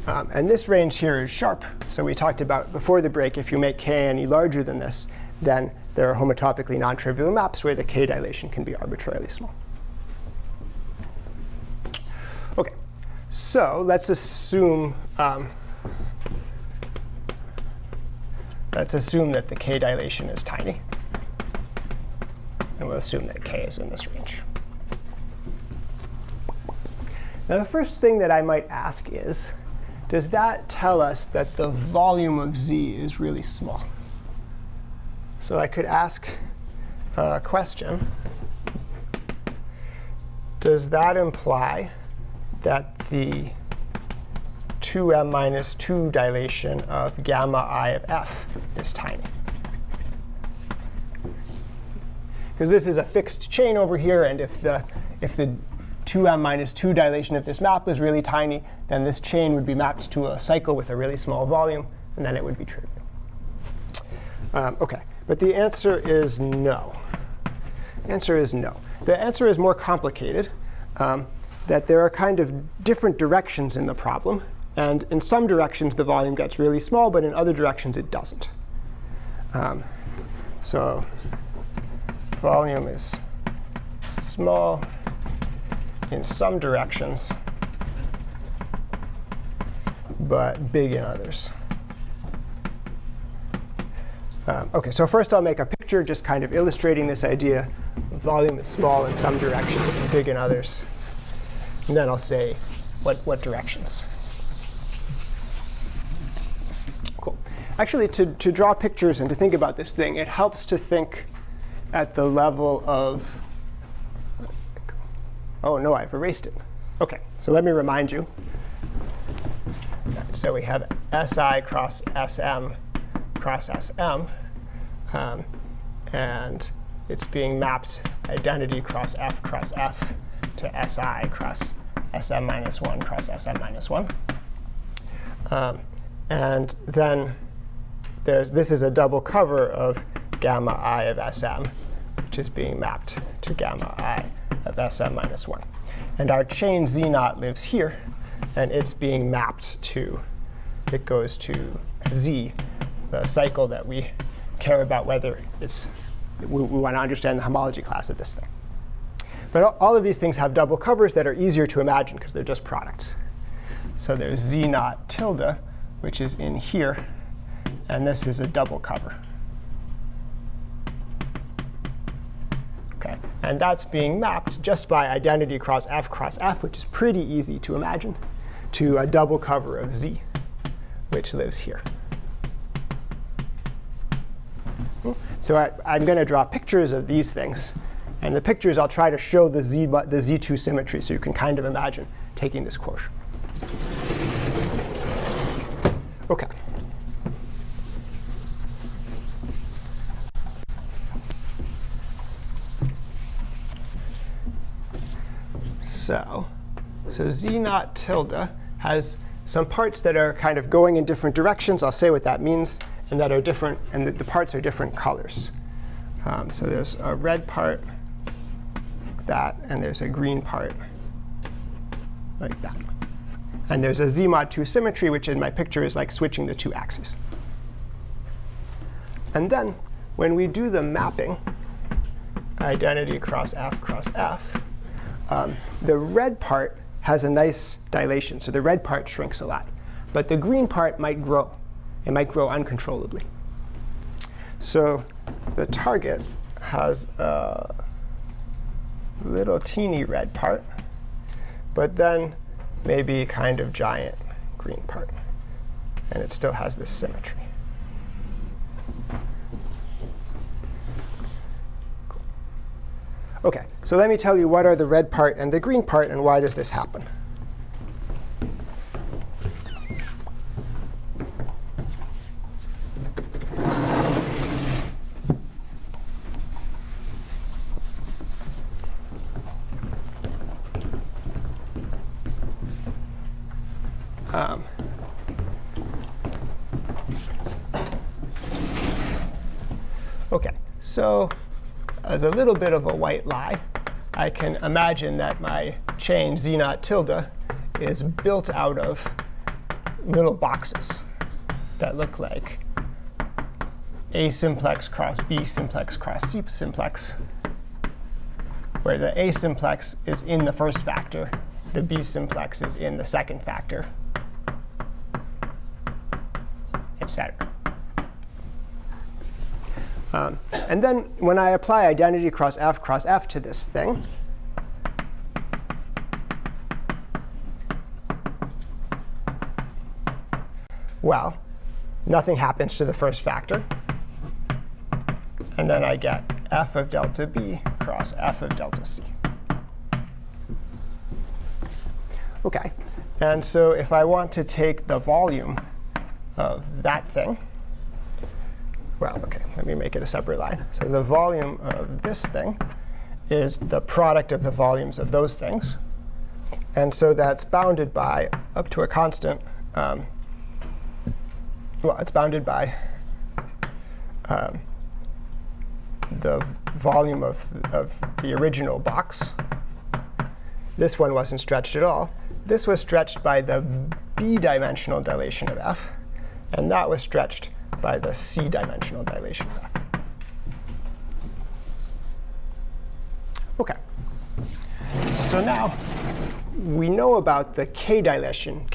And this range here is sharp. So we talked about before the break, if you make k any larger than this, then there are homotopically non-trivial maps where the K-dilation can be arbitrarily small. OK, so let's assume that the K-dilation is tiny. And we'll assume that k is in this range. Now, the first thing that I might ask is, does that tell us that the volume of z is really small? So I could ask a question. Does that imply that the 2m minus 2 dilation of gamma I of f is tiny? Because this is a fixed chain over here, and if the 2m minus 2 dilation of this map was really tiny, then this chain would be mapped to a cycle with a really small volume, and then it would be trivial. OK, but the answer is no. The answer is no. The answer is more complicated, that there are kind of different directions in the problem. And in some directions, the volume gets really small, but in other directions, it doesn't. So volume is small in some directions, but big in others. OK, so first I'll make a picture just kind of illustrating this idea. Volume is small in some directions and big in others. And then I'll say what directions. Cool. Actually, to draw pictures and to think about this thing, it helps to think at the level of, oh no, I've erased it. OK, so let me remind you. So we have si cross sm cross sm. And it's being mapped identity cross F to SI cross SM minus 1 cross SM minus 1. And then this is a double cover of gamma I of SM, which is being mapped to gamma I of SM minus 1. And our chain Z naught lives here, and it's being mapped to, it goes to Z, the cycle that we care about whether it's, we want to understand the homology class of this thing. But all of these things have double covers that are easier to imagine because they're just products. So there's Z naught tilde, which is in here, and this is a double cover. Okay, and that's being mapped just by identity cross F, which is pretty easy to imagine, to a double cover of Z, which lives here. So I'm going to draw pictures of these things. And the pictures, I'll try to show the Z2 symmetry so you can kind of imagine taking this quotient. OK. So Z naught tilde has some parts that are kind of going in different directions. I'll say what that means, and that are different, and the parts are different colors. So there's a red part like that, and there's a green part like that. And there's a Z mod 2 symmetry, which in my picture is like switching the two axes. And then when we do the mapping, identity cross F, the red part has a nice dilation. So the red part shrinks a lot. But the green part might grow. It might grow uncontrollably. So the target has a little teeny red part, but then maybe kind of giant green part. And it still has this symmetry. Cool. OK, so let me tell you what are the red part and the green part, and why does this happen. OK, so as a little bit of a white lie, I can imagine that my chain Z naught tilde is built out of little boxes that look like A simplex cross B simplex cross C simplex, where the A simplex is in the first factor, the B simplex is in the second factor, etc. And then when I apply identity cross F to this thing, well, nothing happens to the first factor. And then I get F of delta B cross F of delta C. OK, and so if I want to take the volume of that thing, well, OK, let me make it a separate line. So the volume of this thing is the product of the volumes of those things. And so that's bounded by, up to a constant, well, it's bounded by the volume of the original box. This one wasn't stretched at all. This was stretched by the b-dimensional dilation of F. And that was stretched by the c-dimensional dilation of F. OK. So now we know about the k-dilation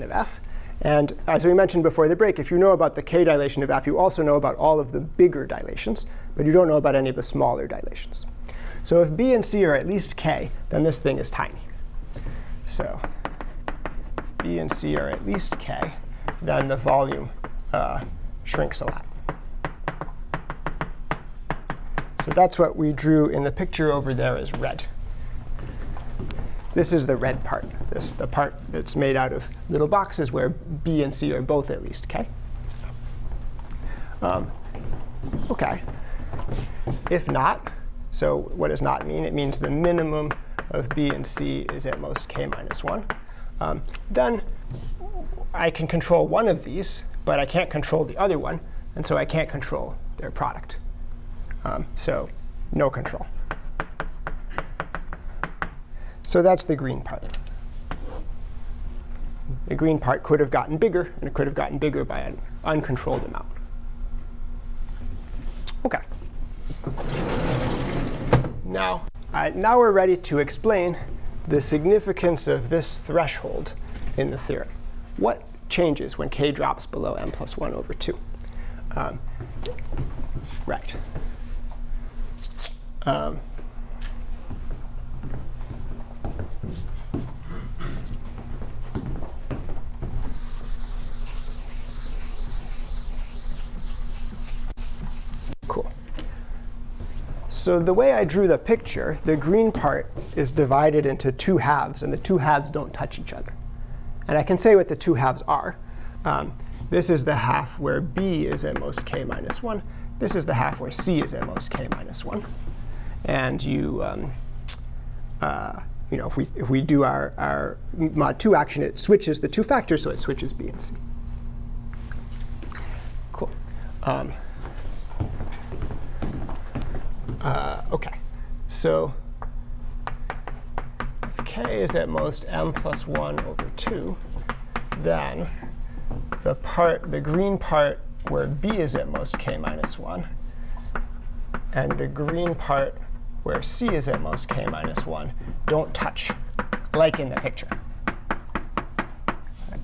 of F. And as we mentioned before the break, if you know about the k-dilation of F, you also know about all of the bigger dilations. But you don't know about any of the smaller dilations. So if B and C are at least k, then this thing is tiny. So if B and C are at least k, then the volume shrinks a lot. So that's what we drew in the picture over there as red. This is the red part, the part that's made out of little boxes where B and C are both at least k. OK. If not, so what does not mean? It means the minimum of b and c is at most k minus 1. Then I can control one of these, but I can't control the other one, and so I can't control their product. So no control. So that's the green part. The green part could have gotten bigger, and it could have gotten bigger by an uncontrolled amount. OK. Now we're ready to explain the significance of this threshold in the theorem. What changes when k drops below m plus 1 over 2? Right. Cool. So the way I drew the picture, the green part is divided into two halves, and the two halves don't touch each other. And I can say what the two halves are. This is the half where b is at most k minus 1. This is the half where c is at most k minus 1. And if we do our mod 2 action, it switches the two factors, so it switches b and c. Cool. OK. So if k is at most m plus 1 over 2, then the green part where b is at most k minus 1, and the green part where c is at most k minus 1 don't touch, like in the picture.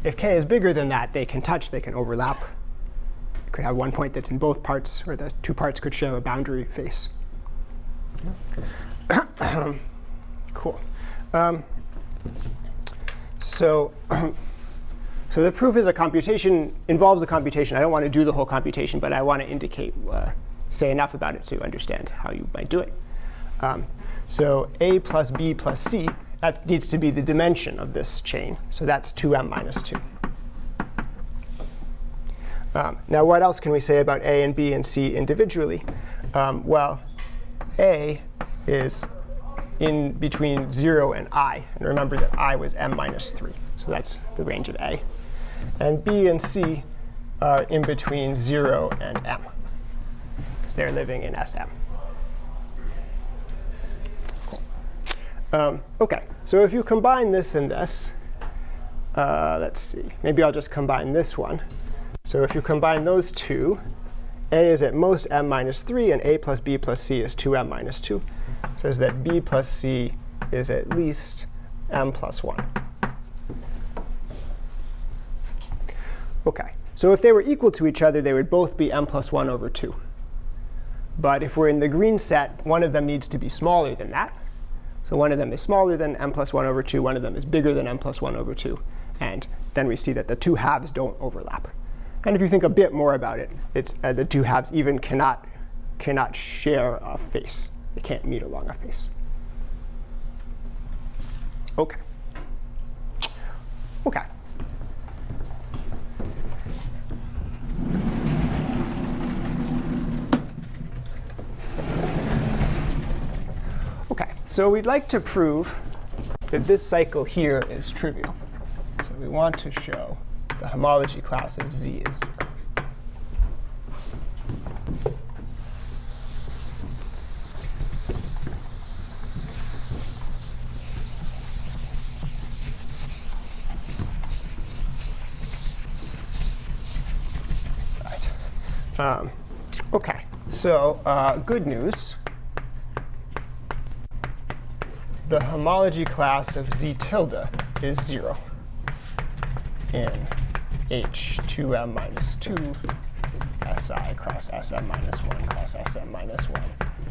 If k is bigger than that, they can touch, they can overlap. You could have one point that's in both parts, or the two parts could share a boundary face. Cool. So the proof is involves a computation. I don't want to do the whole computation, but I want to say enough about it so you understand how you might do it. So a plus b plus c, that needs to be the dimension of this chain. So that's 2m minus 2. Now what else can we say about a and b and c individually? Well, a is in between 0 and I. And remember that I was m minus 3. So that's the range of a. And b and c are in between 0 and m, because they're living in Sm. Cool. OK, so if you combine this and this, let's see. Maybe I'll just combine this one. So if you combine those two, a is at most m minus 3, and a plus b plus c is 2m minus 2. Says that b plus c is at least m plus 1. OK, so if they were equal to each other, they would both be m plus 1 over 2. But if we're in the green set, one of them needs to be smaller than that. So one of them is smaller than m plus 1 over 2. One of them is bigger than m plus 1 over 2. And then we see that the two halves don't overlap. And if you think a bit more about it, it's the two halves even cannot share a face. They can't meet along a face. OK. OK. OK, so we'd like to prove that this cycle here is trivial. So we want to show the homology class of Z is 0. Right. OK, so good news. The homology class of Z tilde is 0 in H2m minus 2 Si cross Sm minus 1 cross Sm minus 1,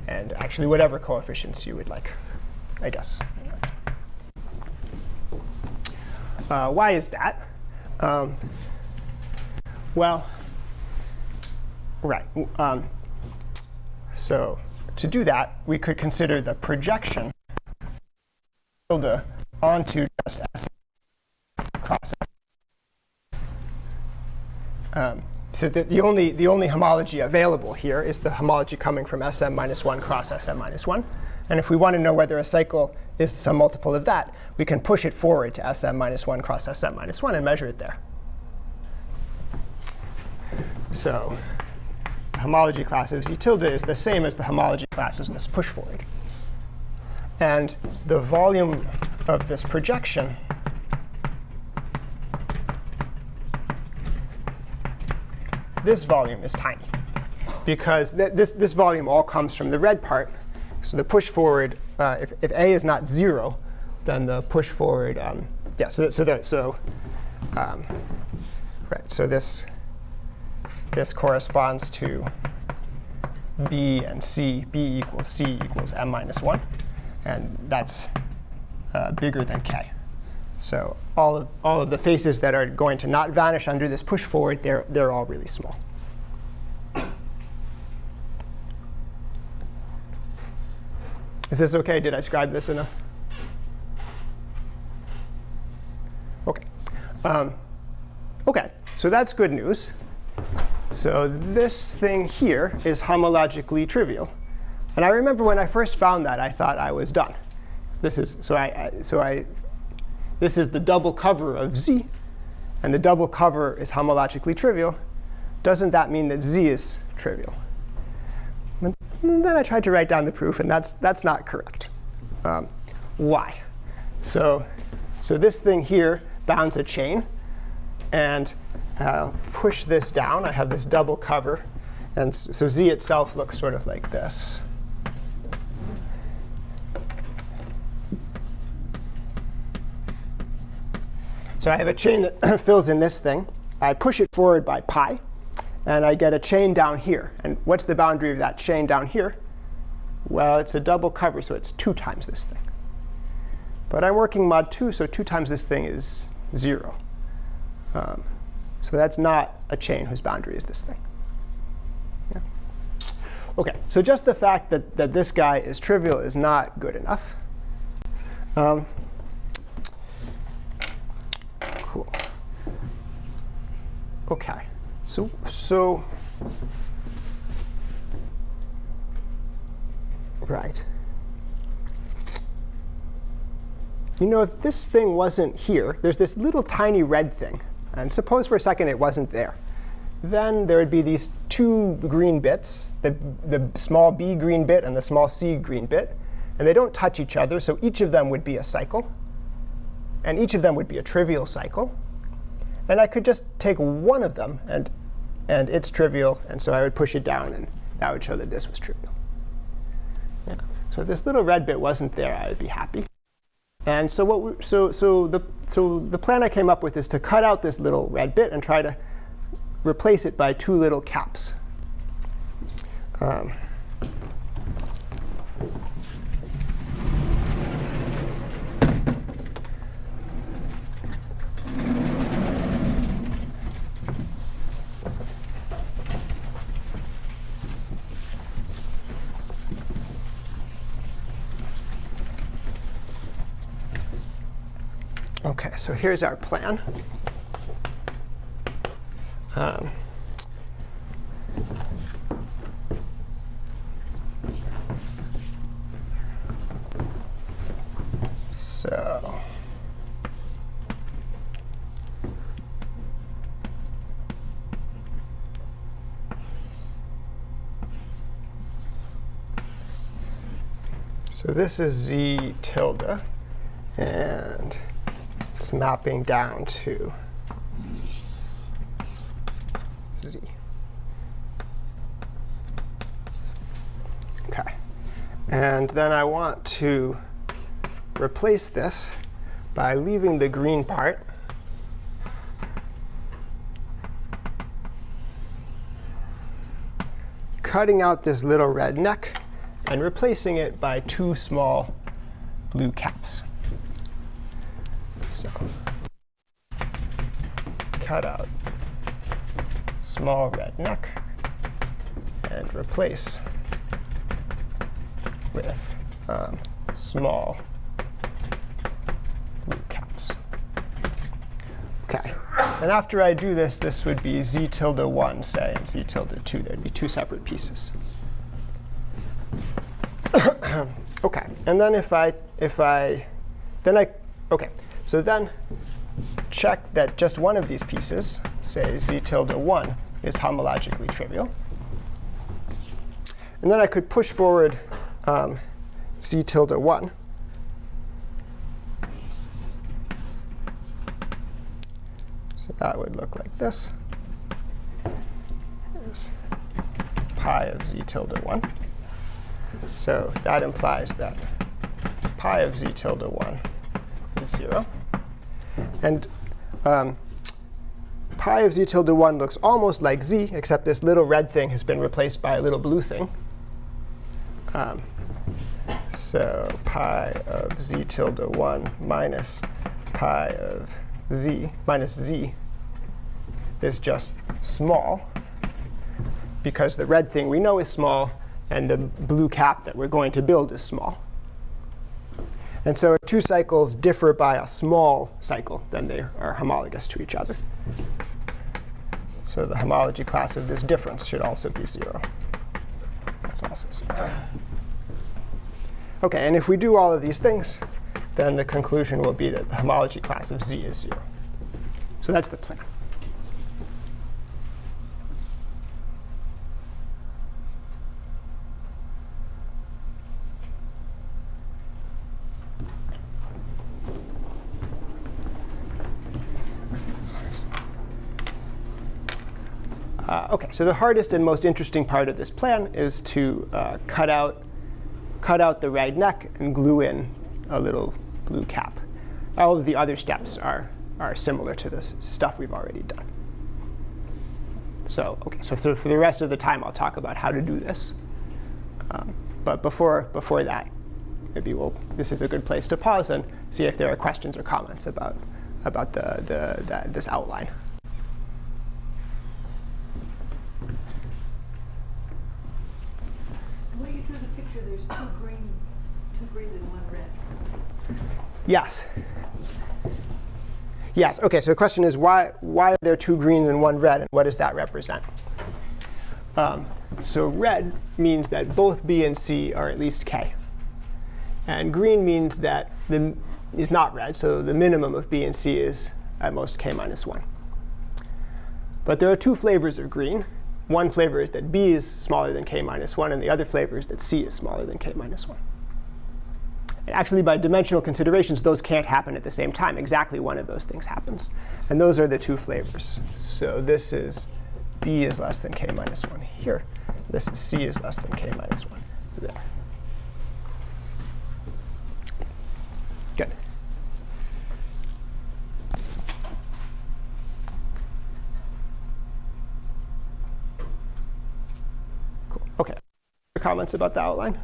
and actually whatever coefficients you would like, I guess. Why is that? Well, right. So to do that, we could consider the projection tilde onto just S cross S. so the only homology available here is the homology coming from Sm minus 1 cross Sm minus 1. And if we want to know whether a cycle is some multiple of that, we can push it forward to Sm minus 1 cross Sm minus 1 and measure it there. So the homology class of Z tilde is the same as the homology class of this push forward. And the volume of this projection this volume is tiny, because this volume all comes from the red part. So the push forward, if A is not 0, then the push forward, yeah. Right. So this corresponds to B and C. B equals C equals m minus 1, and that's bigger than K. So all of the faces that are going to not vanish under this push forward, they're all really small. Is this OK? Did I scribe this enough? OK. OK, so that's good news. So this thing here is homologically trivial. And I remember when I first found that, I thought I was done. This is this is the double cover of Z, and the double cover is homologically trivial. Doesn't that mean that Z is trivial? And then I tried to write down the proof, and that's not correct. Why? So this thing here bounds a chain, and I'll push this down. I have this double cover, and so Z itself looks sort of like this. So I have a chain that fills in this thing. I push it forward by pi, and I get a chain down here. And what's the boundary of that chain down here? Well, it's a double cover, so it's 2 times this thing. But I'm working mod 2, so 2 times this thing is 0. So that's not a chain whose boundary is this thing. Yeah. OK, so just the fact that this guy is trivial is not good enough. Cool. OK, so right. You know, if this thing wasn't here, there's this little tiny red thing. And suppose for a second it wasn't there. Then there would be these 2 green bits, the small b green bit and the small c green bit. And they don't touch each other, so each of them would be a cycle. And each of them would be a trivial cycle. And I could just take one of them, and it's trivial. And so I would push it down, and that would show that this was trivial. Yeah. So if this little red bit wasn't there, I would be happy. And so the plan I came up with is to cut out this little red bit and try to replace it by 2 little caps. OK, so here's our plan. So this is Z tilde, and it's mapping down to Z. OK. And then I want to replace this by leaving the green part. Cutting out this little red neck and replacing it by 2 small blue caps. So cut out small red neck and replace with small blue caps. OK. And after I do this, this would be z tilde 1, say, and z tilde 2. There'd be two separate pieces. OK. And then OK. So then check that just one of these pieces, say z tilde 1, is homologically trivial. And then I could push forward z tilde 1. So that would look like this. There's pi of z tilde 1. So that implies that pi of z tilde 1 is 0. And pi of z tilde 1 looks almost like z, except this little red thing has been replaced by a little blue thing. So pi of z tilde 1 minus pi of z minus z is just small, because the red thing we know is small, and the blue cap that we're going to build is small. And so if two cycles differ by a small cycle, then they are homologous to each other. So the homology class of this difference should also be 0. That's also 0. OK, and if we do all of these things, then the conclusion will be that the homology class of z is 0. So that's the plan. OK, so the hardest and most interesting part of this plan is to cut out the red neck and glue in a little blue cap. All of the other steps are similar to this stuff we've already done. So OK, so for the rest of the time, I'll talk about how to do this. But before that, maybe this is a good place to pause and see if there are questions or comments about this outline. When you drew the picture, there's two green and one red. Yes. Yes. OK, so the question is, why are there two green and one red, and what does that represent? So red means that both b and c are at least k. And green means that is not red, so the minimum of b and c is at most k minus 1. But there are two flavors of green. One flavor is that b is smaller than k minus 1, and the other flavor is that c is smaller than k minus 1. And actually, by dimensional considerations, those can't happen at the same time. Exactly one of those things happens. And those are the two flavors. So this is b is less than k minus 1 here. This is c is less than k minus 1 there. Good. Cool. OK. Comments about the outline?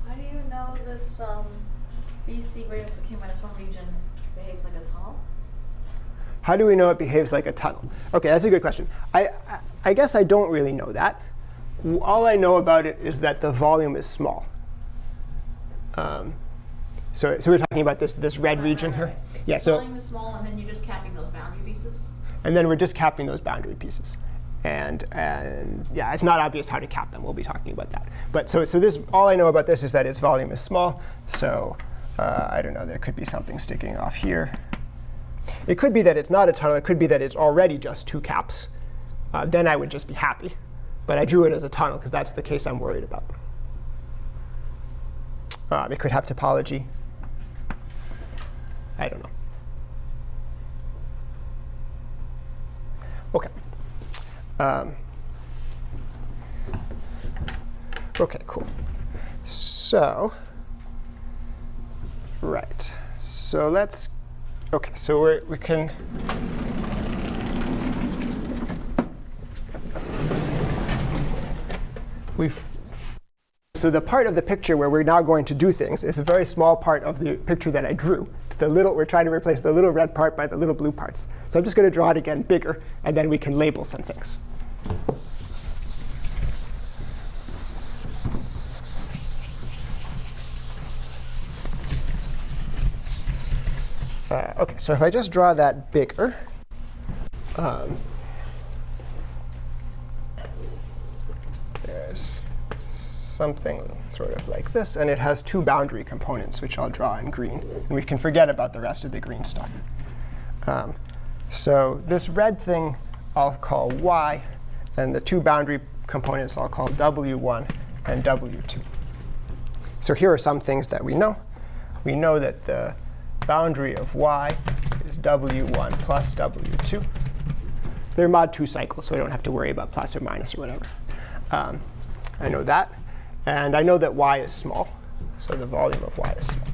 How do you know this BC greater than k minus 1 region behaves like a tunnel? How do we know it behaves like a tunnel? OK, that's a good question. I guess I don't really know that. All I know about it is that the volume is small. So we're talking about this red region here. Yeah. The volume is small, and then you're just capping those boundary pieces. And then we're just capping those boundary pieces. And yeah, it's not obvious how to cap them. We'll be talking about that. But so this, all I know about this is that its volume is small. So I don't know. There could be something sticking off here. It could be that it's not a tunnel. It could be that it's already just two caps. Then I would just be happy. But I drew it as a tunnel because that's the case I'm worried about. It could have topology. I don't know. OK. OK, cool. So, right. So let's, OK, so we can, so the part of the picture where we're now going to do things is a very small part of the picture that I drew. It's the little, we're trying to replace the little red part by the little blue parts. So I'm just going to draw it again bigger, and then we can label some things. OK, so if I just draw that bigger, there's something sort of like this. And it has two boundary components, which I'll draw in green. And we can forget about the rest of the green stuff. So this red thing I'll call y. And the two boundary components I'll call w1 and w2. So here are some things that we know. We know that the boundary of y is w1 plus w2. They're mod 2 cycles, so I don't have to worry about plus or minus or whatever. I know that. And I know that y is small. So the volume of y is small.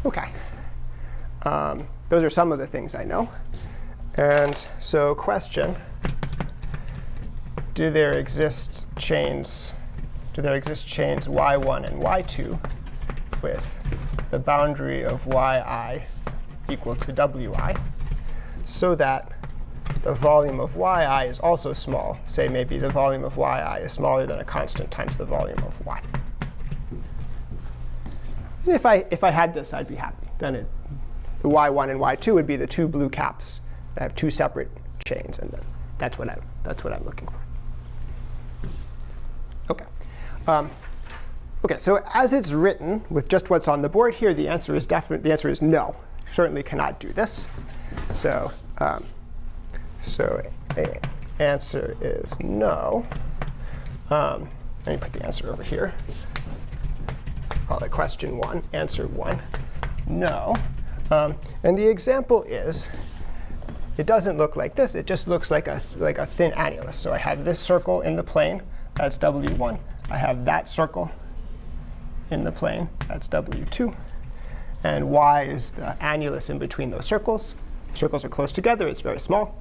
OK. Those are some of the things I know. And so question, do there exist chains y1 and y2 with the boundary of yi equal to wi, so that the volume of yi is also small. Say maybe the volume of yi is smaller than a constant times the volume of y. And if I had this, I'd be happy. Then the y1 and y2 would be the two blue caps. I have two separate chains, and then that's what I'm looking for. OK. OK, so as it's written, with just what's on the board here, the answer is no. You certainly cannot do this. So the answer is no. Let me put the answer over here. Call it question 1, answer 1, no. And the example is, it doesn't look like this. It just looks like a thin annulus. So I have this circle in the plane. That's w1. I have that circle in the plane. That's w2. And y is the annulus in between those circles. Circles are close together. It's very small.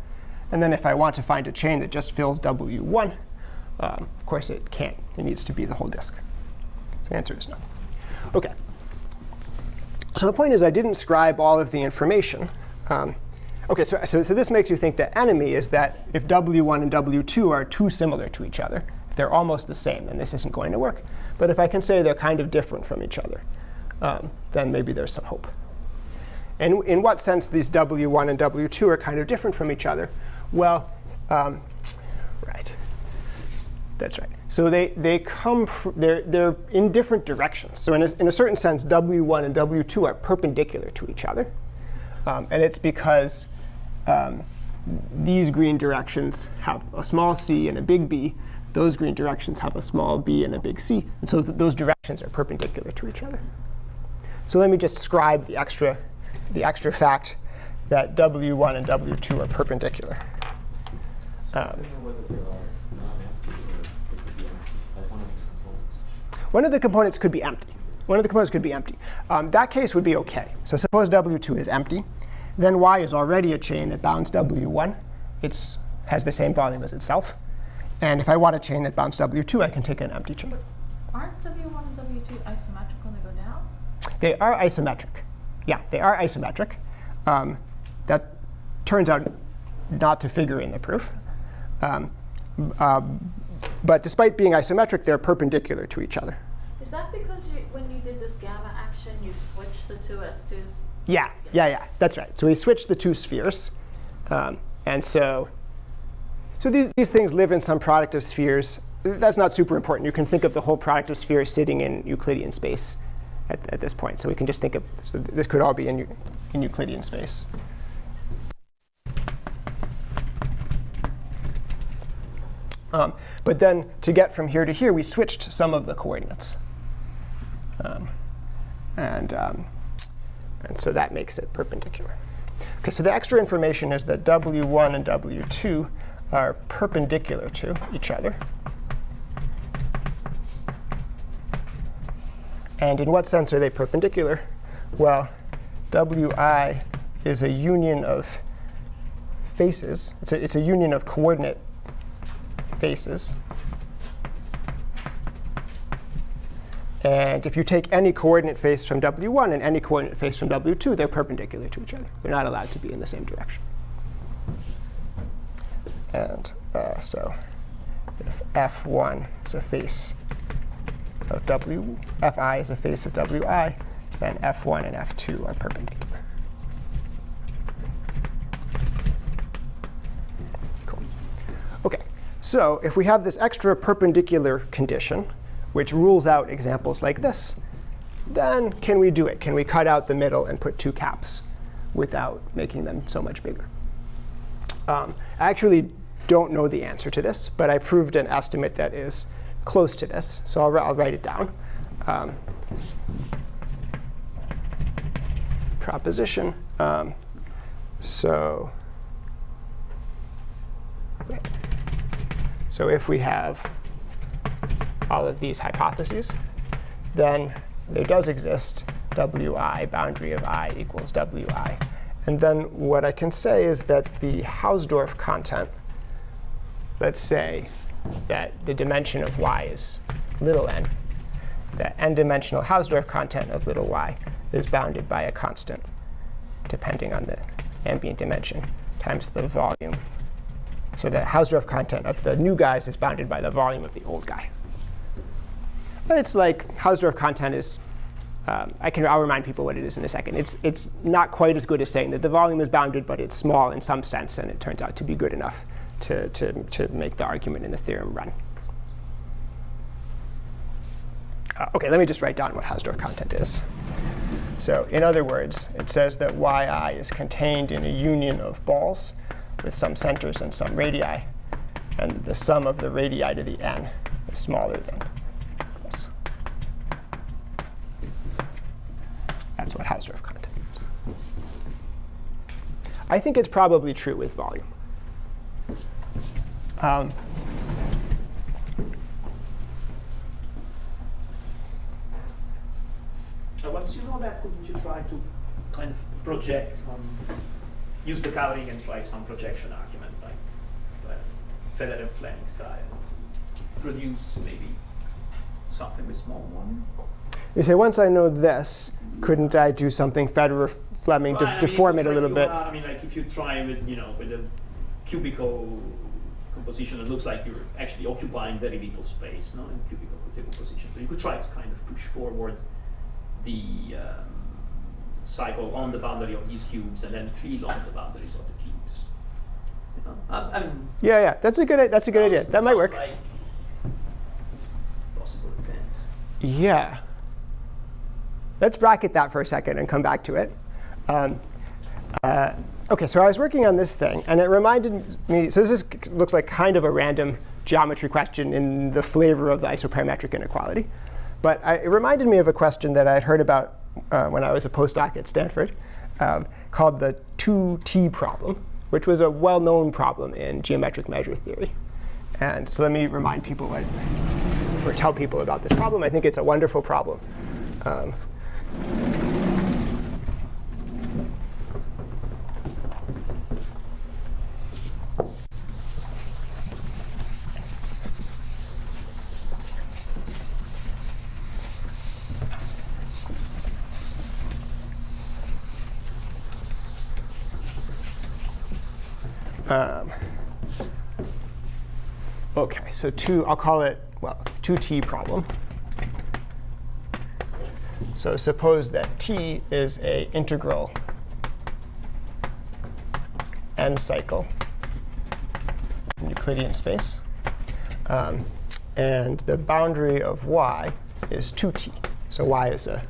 And then if I want to find a chain that just fills w1, of course it can't. It needs to be the whole disk. So the answer is no. OK. So the point is I didn't scribe all of the information. OK, so this makes you think the enemy is that if w1 and w2 are too similar to each other, if they're almost the same, then this isn't going to work. But if I can say they're kind of different from each other, then maybe there's some hope. And in what sense these w1 and w2 are kind of different from each other? Well, right. That's right. So they're in different directions. So in a certain sense, w1 and w2 are perpendicular to each other. And it's because these green directions have a small c and a big B. Those green directions have a small b and a big C. And so those directions are perpendicular to each other. So let me just scribe the extra fact that w1 and w2 are perpendicular. One of the components could be empty. That case would be OK. So suppose w2 is empty. Then y is already a chain that bounds w1. It has the same volume as itself. And if I want a chain that bounds w2, I can take an empty chain. Aren't w1 and w2 isometric when they go down? They are isometric. Yeah, they are isometric. That turns out not to figure in the proof. But despite being isometric, they're perpendicular to each other. Is that because when you did this gamma action, you switched the two S2s? Yeah. That's right. So we switched the two spheres. And so these things live in some product of spheres. That's not super important. You can think of the whole product of spheres sitting in Euclidean space at this point. So we can just think of this could all be in Euclidean space. But then to get from here to here, we switched some of the coordinates. And so that makes it perpendicular. OK, so the extra information is that w1 and w2 are perpendicular to each other. And in what sense are they perpendicular? Well, wi is a union of faces. It's a union of coordinate faces. And if you take any coordinate face from w1 and any coordinate face from w2, they're perpendicular to each other. They're not allowed to be in the same direction. And so if f1 is a face of fi is a face of wi, then F1 and F2 are perpendicular. Cool. OK, so if we have this extra perpendicular condition, which rules out examples like this, then can we do it? Can we cut out the middle and put two caps without making them so much bigger? I actually don't know the answer to this, but I proved an estimate that is close to this. So I'll write it down. Proposition. So if we have all of these hypotheses, then there does exist wi, boundary of I equals wi. And then what I can say is that the Hausdorff content, let's say that the dimension of y is little n, the n-dimensional Hausdorff content of little y is bounded by a constant depending on the ambient dimension times the volume. So the Hausdorff content of the new guys is bounded by the volume of the old guy. But it's like Hausdorff content is, I'll remind people what it is in a second. It's not quite as good as saying that the volume is bounded, but it's small in some sense, and it turns out to be good enough to make the argument in the theorem run. OK, let me just write down what Hausdorff content is. So in other words, it says that yi is contained in a union of balls with some centers and some radii, and the sum of the radii to the n is smaller than this. That's what Hausdorff content is. I think it's probably true with volume. Once you know that, couldn't you try to kind of project, use the covering and try some projection argument, like Feather and Fleming style, to produce maybe something with small volume? You say, once I know this, couldn't I do something Federer-Fleming to deform it a little bit? I mean, like if you try with, with a cubical composition, it looks like you're actually occupying very little space, no, in cubical decomposition. So you could try to kind of push forward the cycle on the boundary of these cubes and then feel on the boundaries of the cubes. I mean, Yeah, that's a good idea. That might work. Like possible intent. Yeah. Let's bracket that for a second and come back to it. OK, so I was working on this thing, and it reminded me. So this looks like kind of a random geometry question in the flavor of the isoparametric inequality. But it reminded me of a question that I had heard about when I was a postdoc at Stanford, called the Tutee problem, which was a well-known problem in geometric measure theory. And so let me remind people or tell people about this problem. I think it's a wonderful problem. OK, so I'll call it, Tutee problem. So suppose that T is a integral n cycle in Euclidean space. And the boundary of y is 2t. So y is a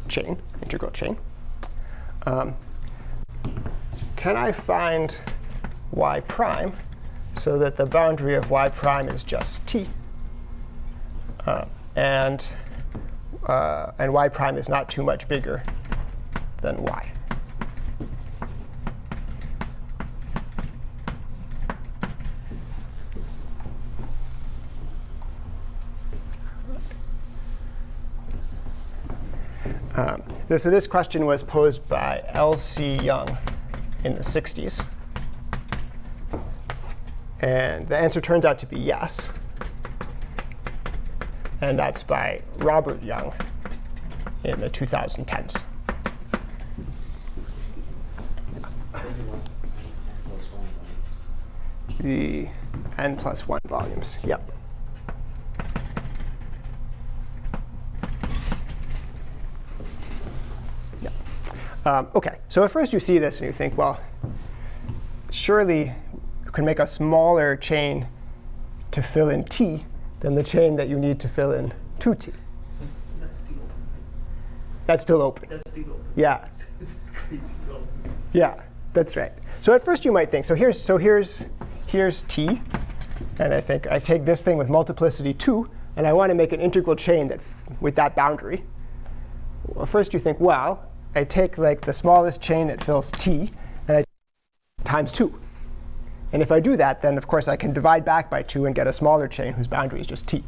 chain, integral chain. Can I find y prime so that the boundary of y prime is just t, and y prime is not too much bigger than y? So this question was posed by L.C. Young in the 60s. And the answer turns out to be yes. And that's by Robert Young in the 2010s. The n+1 volumes, yep. OK, so at first you see this and you think, well, surely you can make a smaller chain to fill in T than the chain that you need to fill in 2T. That's still open. That's still open. That's still open. Yeah. It's crazy problem. Yeah, that's right. So at first you might think, so here's T. And I think I take this thing with multiplicity 2, and I want to make an integral chain with that boundary. Well, first you think, well, I take like the smallest chain that fills T, and I times 2. And if I do that, then of course I can divide back by 2 and get a smaller chain whose boundary is just T.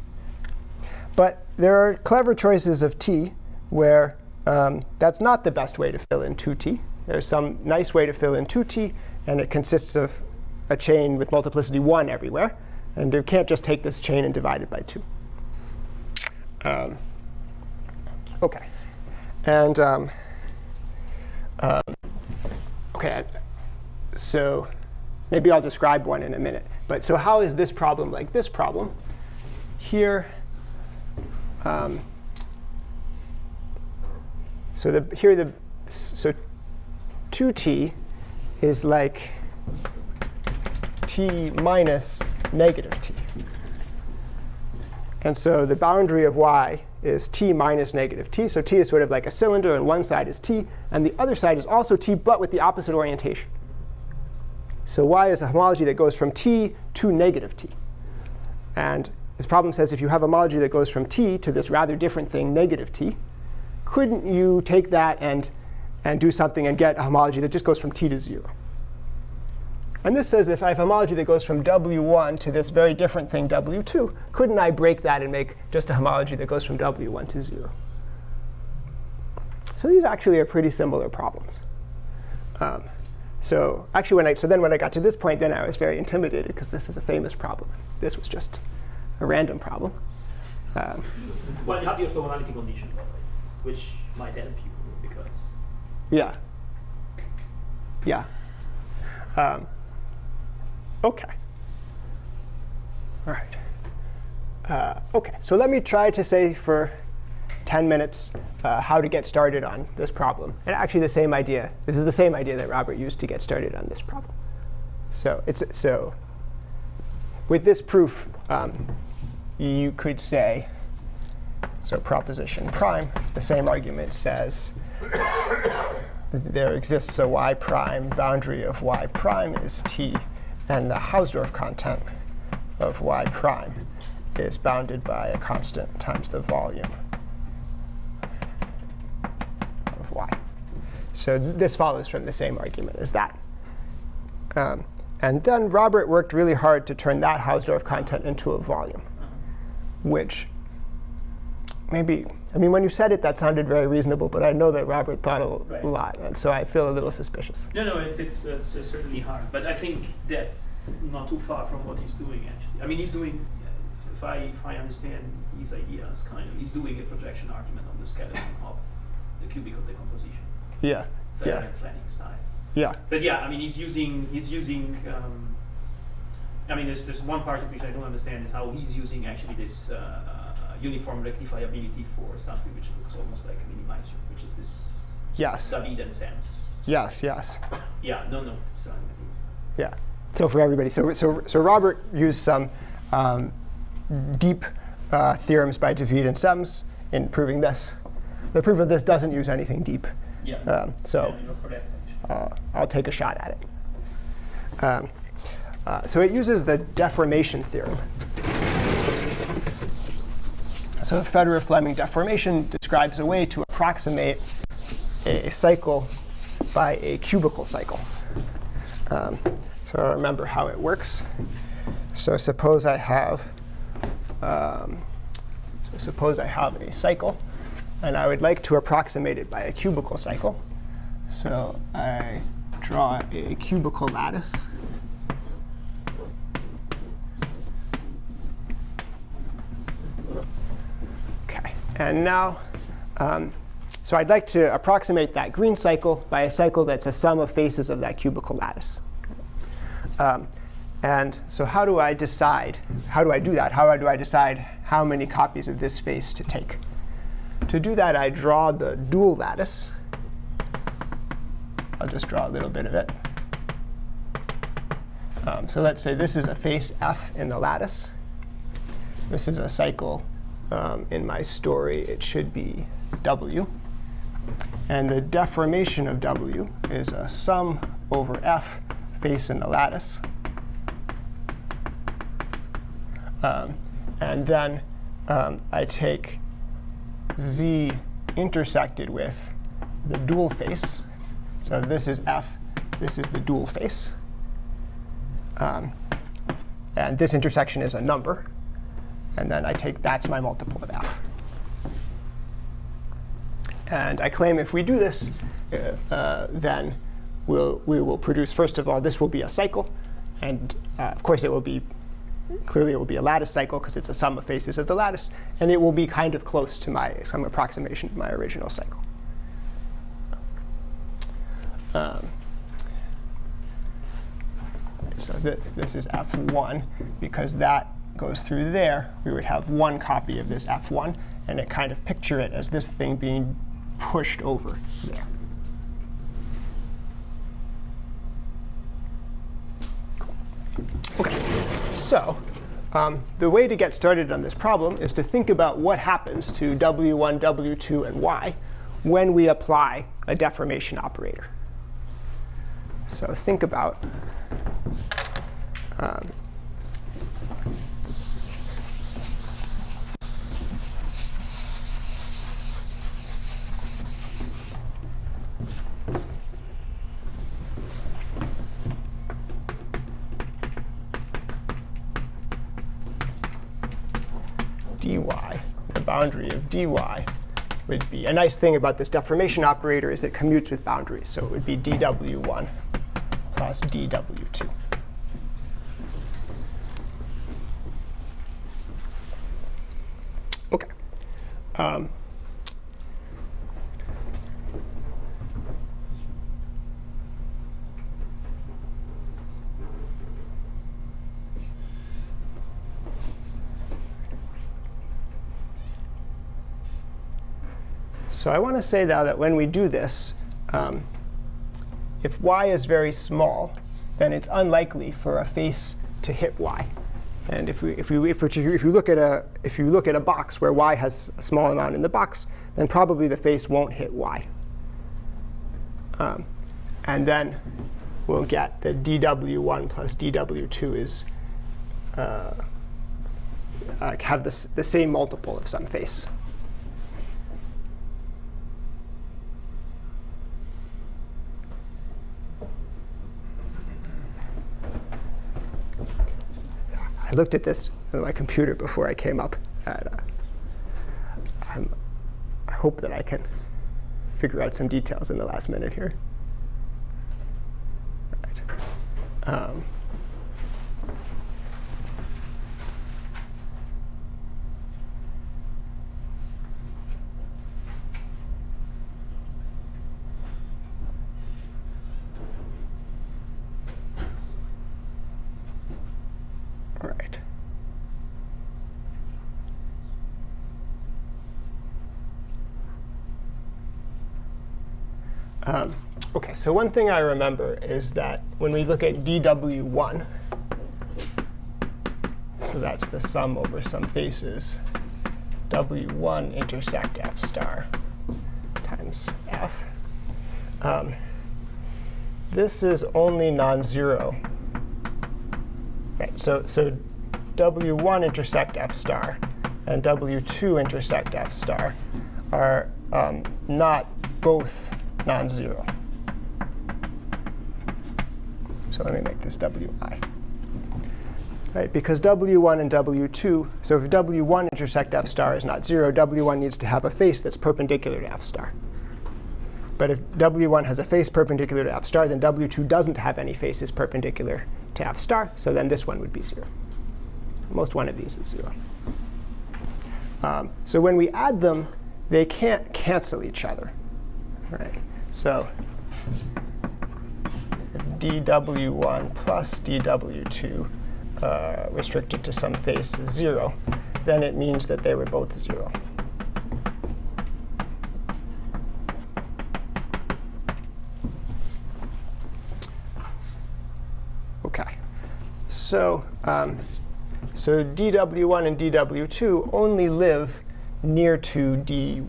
But there are clever choices of T where that's not the best way to fill in 2T. There's some nice way to fill in 2T, and it consists of a chain with multiplicity 1 everywhere. And you can't just take this chain and divide it by 2. OK. And OK, so maybe I'll describe one in a minute. But so how is this problem like this problem? Here, so 2T is like T minus negative T. And so the boundary of y is T minus negative T. So T is sort of like a cylinder, and one side is T. And the other side is also T, but with the opposite orientation. So y is a homology that goes from T to negative T. And this problem says if you have a homology that goes from T to this rather different thing, negative T, couldn't you take that and do something and get a homology that just goes from T to 0? And this says if I have a homology that goes from W1 to this very different thing, W2, couldn't I break that and make just a homology that goes from W1 to 0? So these actually are pretty similar problems. So actually, when I got to this point, then I was very intimidated, because this is a famous problem. This was just a random problem. Well, you have your tonality condition, which might help you, because yeah. Yeah. OK. All right. OK, so let me try to say for 10 minutes how to get started on this problem. And actually the same idea. This is the same idea that Robert used to get started on this problem. So with this proof, you could say, so proposition prime, the same argument says there exists a y prime, boundary of y prime is T, and the Hausdorff content of y prime is bounded by a constant times the volume of y. So this follows from the same argument as that. And then Robert worked really hard to turn that Hausdorff content into a volume, which maybe, I mean, when you said it, that sounded very reasonable, but I know that Robert thought a lot, and so I feel a little suspicious. No, it's certainly hard, but I think that's not too far from what he's doing, actually. I mean, he's doing, if I understand his ideas, he's doing a projection argument on the skeleton of the cubical decomposition. Yeah. Fleming style. Yeah. But yeah, I mean, he's using. I mean, there's one part of which I don't understand is how he's using actually this uniform rectifiability for something which looks almost like a minimizer, which is this. Yes. David and Sam's. Yes. Yeah. No. It's yeah. So for everybody, so Robert used some deep theorems by David and Sams in proving this. The proof of this doesn't use anything deep. Yeah. So you're correct, I'll take a shot at it. So it uses the deformation theorem. So Federer-Fleming deformation describes a way to approximate a cycle by a cubical cycle. So remember how it works. So suppose I have a cycle, and I would like to approximate it by a cubical cycle. So I draw a cubical lattice. OK, and now, so I'd like to approximate that green cycle by a cycle that's a sum of faces of that cubical lattice. And so how do I decide? How do I do that? How do I decide how many copies of this face to take? To do that, I draw the dual lattice. I'll just draw a little bit of it. So let's say this is a face F in the lattice. This is a cycle. In my story, it should be W. And the deformation of W is a sum over F face in the lattice. And then I take Z intersected with the dual face. So this is F. This is the dual face. And this intersection is a number. And then I take that's my multiple of F. And I claim if we do this, then we will produce, first of all, this will be a cycle. And of course, clearly it will be a lattice cycle because it's a sum of faces of the lattice. And it will be kind of close to some approximation of my original cycle. So this is F1. Because that goes through there, we would have one copy of this F1. And it kind of picture it as this thing being pushed over there. Cool. OK, so the way to get started on this problem is to think about what happens to W1, W2, and Y when we apply a deformation operator. So think about dy, the boundary of dy would be, a nice thing about this deformation operator is that it commutes with boundaries. So it would be dw1 plus dw2. OK. So I want to say now that when we do this, if y is very small, then it's unlikely for a face to hit y. And if you look at a box where y has a small amount in the box, then probably the face won't hit y. And then we'll get that dw1 plus dw2 is have the same multiple of some face. I looked at this on my computer before I came up. And, I hope that I can figure out some details in the last minute here. Right. All right. OK, so one thing I remember is that when we look at dw1, so that's the sum over some faces, w1 intersect f star times f. This is only non-zero. Right, so w1 intersect f star and w2 intersect f star are not both non-zero. So let me make this wi. Right, because w1 and w2, so if w1 intersect f star is not 0, w1 needs to have a face that's perpendicular to f star. But if w1 has a face perpendicular to f star, then w2 doesn't have any faces perpendicular to f star, so then this one would be 0. Most one of these is 0. So when we add them, they can't cancel each other. Right? So if dw1 plus dw2 restricted to some face is 0, then it means that they were both 0. so dw1 and dw2 only live near to dy.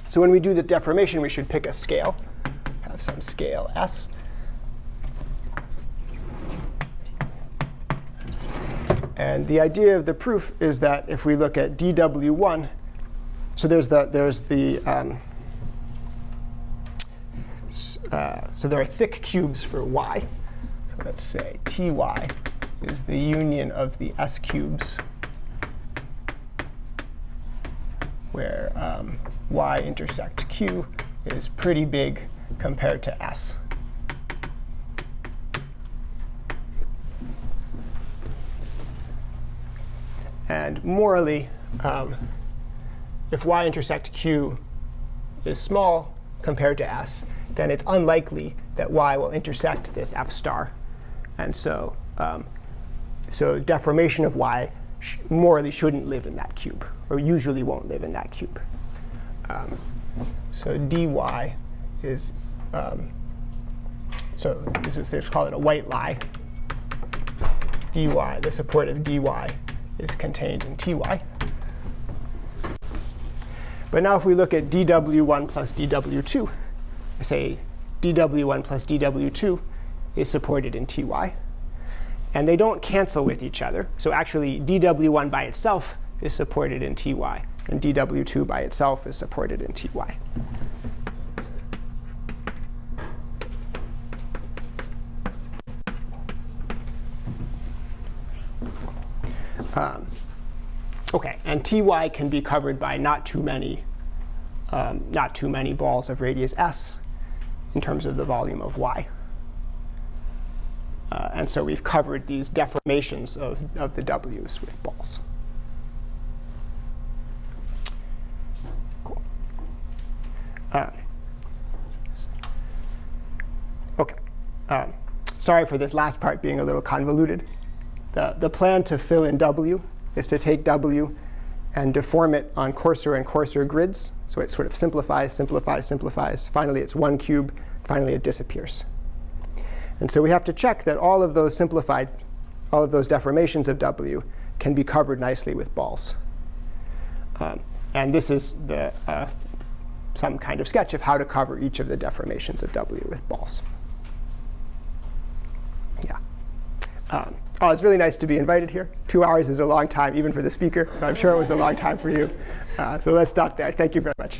So when we do the deformation, we should pick a scale, have some scale s. And the idea of the proof is that if we look at dw1, so so there are thick cubes for y. So let's say ty is the union of the s cubes, where y intersect q is pretty big compared to s. And morally, if y intersect q is small compared to s, then it's unlikely that y will intersect this f star. And so, so deformation of y morally shouldn't live in that cube, or usually won't live in that cube. So dy is, so this is, let's call it a white lie. Dy, the support of dy is contained in ty. But now if we look at dw1 plus dw2, I say dw1 plus dw2 is supported in ty. And they don't cancel with each other. So actually, dw1 by itself is supported in ty, and dw2 by itself is supported in ty. OK, and ty can be covered by not too many balls of radius s in terms of the volume of y. And so we've covered these deformations of the w's with balls. Cool. OK. Sorry for this last part being a little convoluted. The plan to fill in w is to take w and deform it on coarser and coarser grids. So it sort of simplifies, simplifies, simplifies. Finally, it's one cube. Finally, it disappears. And so we have to check that all of those deformations of w can be covered nicely with balls. And this is some kind of sketch of how to cover each of the deformations of w with balls. Yeah. Oh, it's really nice to be invited here. 2 hours is a long time, even for the speaker. So I'm sure it was a long time for you. So let's stop there. Thank you very much.